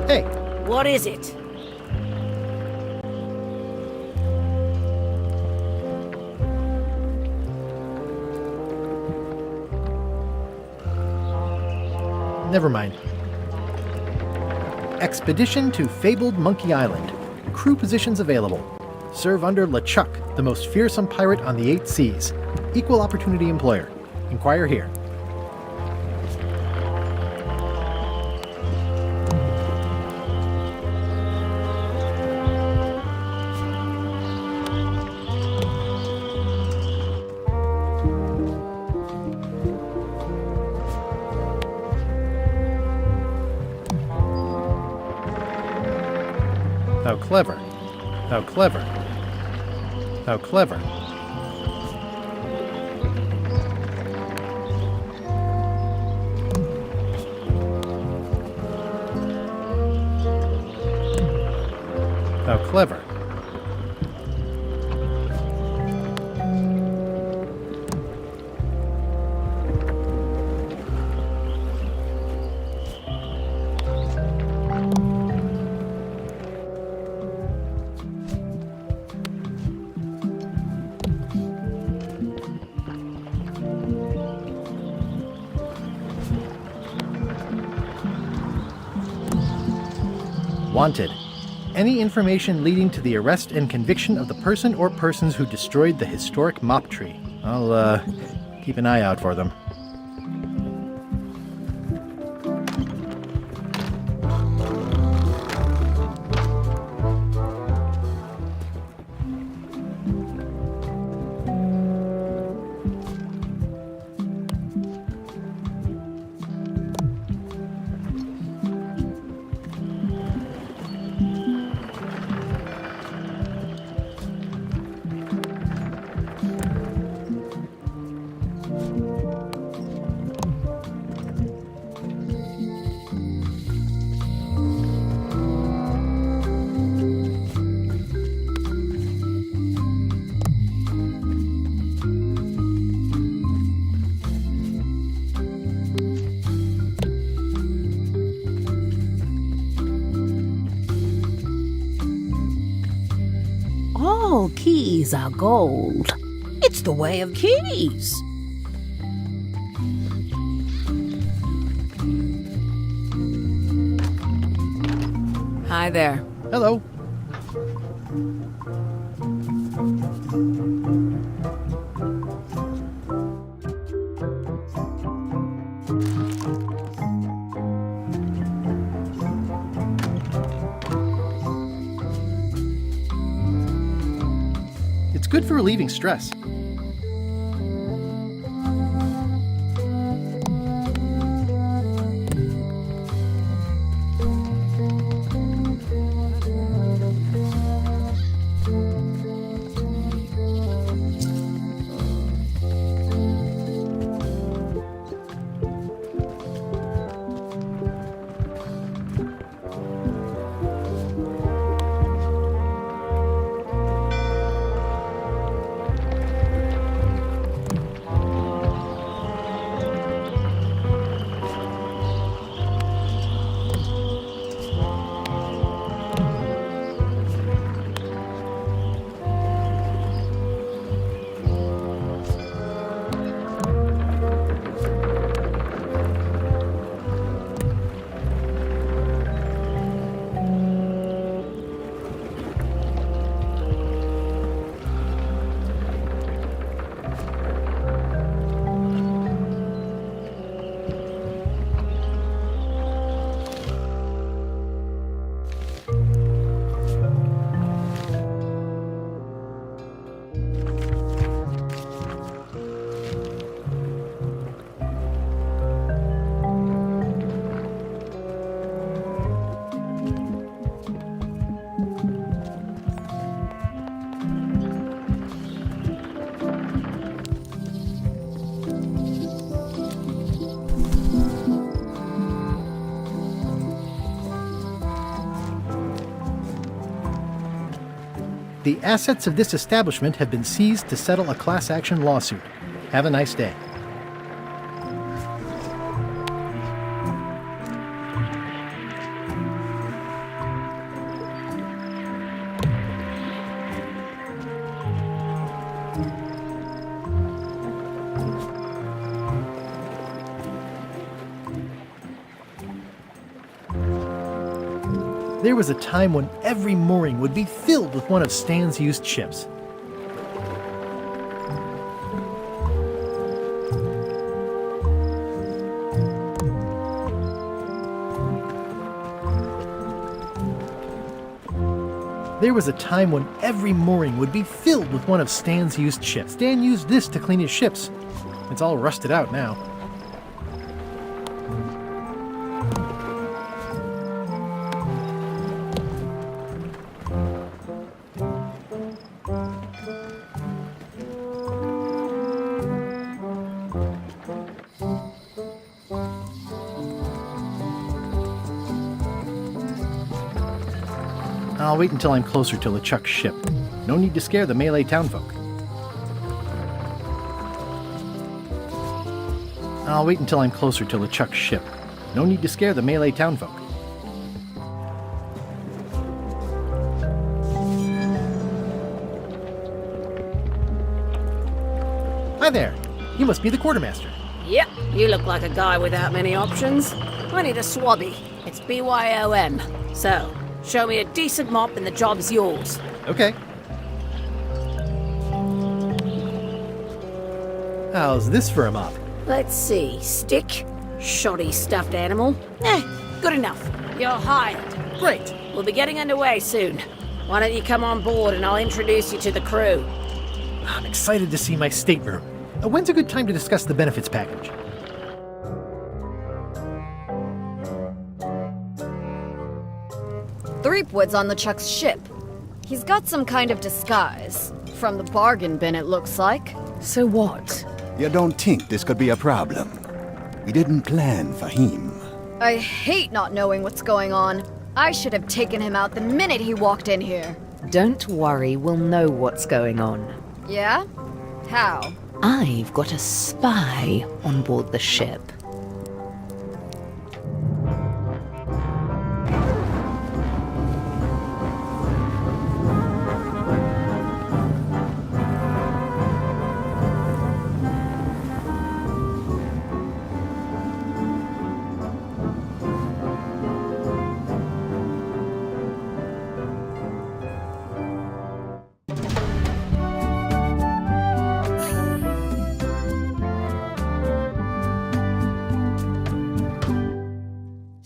Speaker 7: Hey!
Speaker 2: What is it?
Speaker 7: Never mind. Expedition to Fabled Monkey Island. Crew positions available. Serve under LeChuck, the most fearsome pirate on the 8 seas. Equal opportunity employer. Inquire here. How clever. How clever. How clever. How clever. Wanted. Any information leading to the arrest and conviction of the person or persons who destroyed the historic mop tree. I'll, keep an eye out for them.
Speaker 13: All keys are gold.
Speaker 2: It's the way of keys.
Speaker 10: Hi there.
Speaker 7: Hello. It's good for relieving stress. The assets of this establishment have been seized to settle a class action lawsuit. Have a nice day. There was a time when every mooring would be filled with one of Stan's used ships. There was a time when every mooring would be filled with one of Stan's used ships. Stan used this to clean his ships. It's all rusted out now. I'll wait until I'm closer to LeChuck's ship. No need to scare the melee townfolk. I'll wait until I'm closer to LeChuck's ship. No need to scare the melee townfolk. Hi there. You must be the quartermaster.
Speaker 2: Yep, you look like a guy without many options. I need a swabby. It's BYOM. So, show me a decent mop and the job's yours.
Speaker 7: Okay. How's this for a mop?
Speaker 2: Let's see. Stick? Shoddy stuffed animal? Good enough. You're hired.
Speaker 7: Great.
Speaker 2: We'll be getting underway soon. Why don't you come on board and I'll introduce you to the crew?
Speaker 7: I'm excited to see my stateroom. When's a good time to discuss the benefits package?
Speaker 11: Threepwood's on LeChuck's ship. He's got some kind of disguise. From the bargain bin, it looks like.
Speaker 10: So what?
Speaker 9: You don't think this could be a problem? We didn't plan for him.
Speaker 11: I hate not knowing what's going on. I should have taken him out the minute he walked in here.
Speaker 10: Don't worry, we'll know what's going on.
Speaker 11: Yeah? How?
Speaker 10: I've got a spy on board the ship.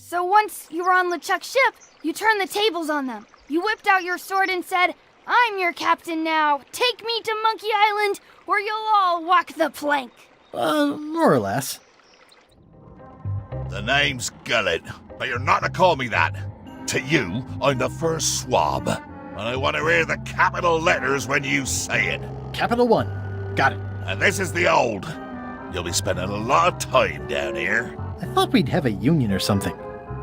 Speaker 1: So once you were on LeChuck's ship, you turned the tables on them. You whipped out your sword and said, "I'm your captain now. Take me to Monkey Island, or you'll all walk the plank."
Speaker 7: More or less.
Speaker 21: The name's Gullet, but you're not to call me that. To you, I'm the first swab, and I want to hear the capital letters when you say it.
Speaker 7: Capital 1. Got it.
Speaker 21: And this is the old. You'll be spending a lot of time down here.
Speaker 7: I thought we'd have a union or something.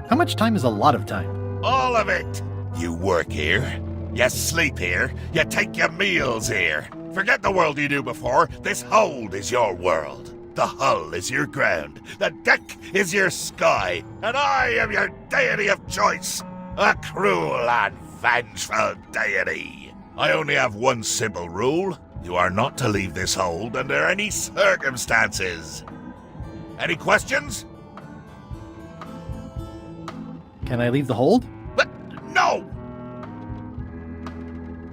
Speaker 7: How much time is a lot of time?
Speaker 21: All of it. You work here, you sleep here, you take your meals here. Forget the world you knew before. This hold is your world. The hull is your ground. The deck is your sky. And I am your deity of choice. A cruel and vengeful deity. I only have one simple rule. You are not to leave this hold under any circumstances. Any questions?
Speaker 7: Can I leave the hold?
Speaker 21: But no!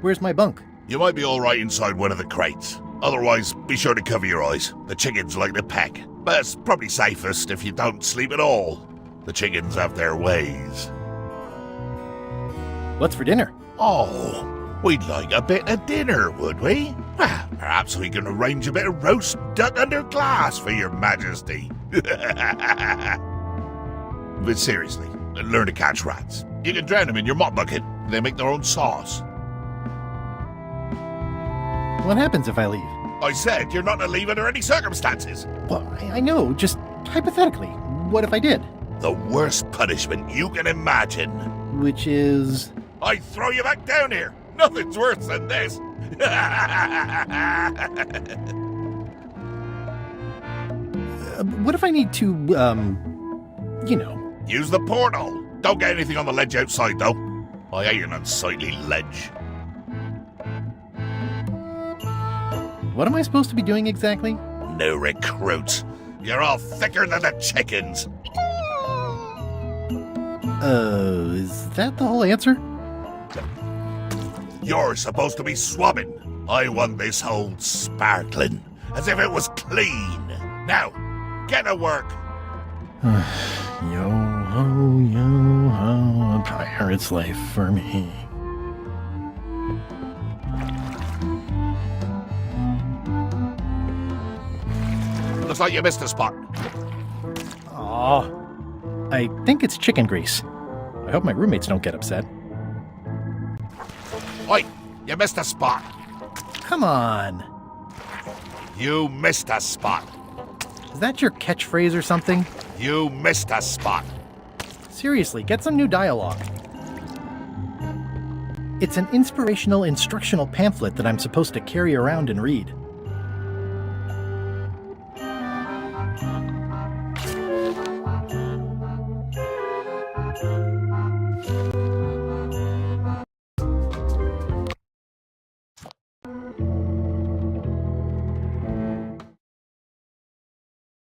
Speaker 7: Where's my bunk?
Speaker 21: You might be alright inside one of the crates. Otherwise, be sure to cover your eyes. The chickens like to peck. But it's probably safest if you don't sleep at all. The chickens have their ways.
Speaker 7: What's for dinner?
Speaker 21: Oh, we'd like a bit of dinner, would we? Well, perhaps we can arrange a bit of roast duck under glass for your majesty. But seriously, learn to catch rats. You can drown them in your mop bucket. They make their own sauce.
Speaker 7: What happens if I leave?
Speaker 21: I said you're not to leave under any circumstances.
Speaker 7: Well, I know, just hypothetically. What if I did?
Speaker 21: The worst punishment you can imagine.
Speaker 7: Which is?
Speaker 21: I throw you back down here. Nothing's worse than this.
Speaker 7: What if I need to,
Speaker 21: Use the portal. Don't get anything on the ledge outside, though. I hate an unsightly ledge.
Speaker 7: What am I supposed to be doing exactly?
Speaker 21: New recruits. You're all thicker than the chickens.
Speaker 7: Is that the whole answer?
Speaker 21: You're supposed to be swabbing. I want this whole sparkling, as if it was clean. Now, get to work.
Speaker 7: Yo-ho, yo-ho, a pirate's life for me.
Speaker 21: Looks like you missed a spot.
Speaker 7: Aw. I think it's chicken grease. I hope my roommates don't get upset.
Speaker 21: Oi, you missed a spot.
Speaker 7: Come on.
Speaker 21: You missed a spot.
Speaker 7: Is that your catchphrase or something?
Speaker 21: You missed a spot.
Speaker 7: Seriously, get some new dialogue. It's an inspirational instructional pamphlet that I'm supposed to carry around and read.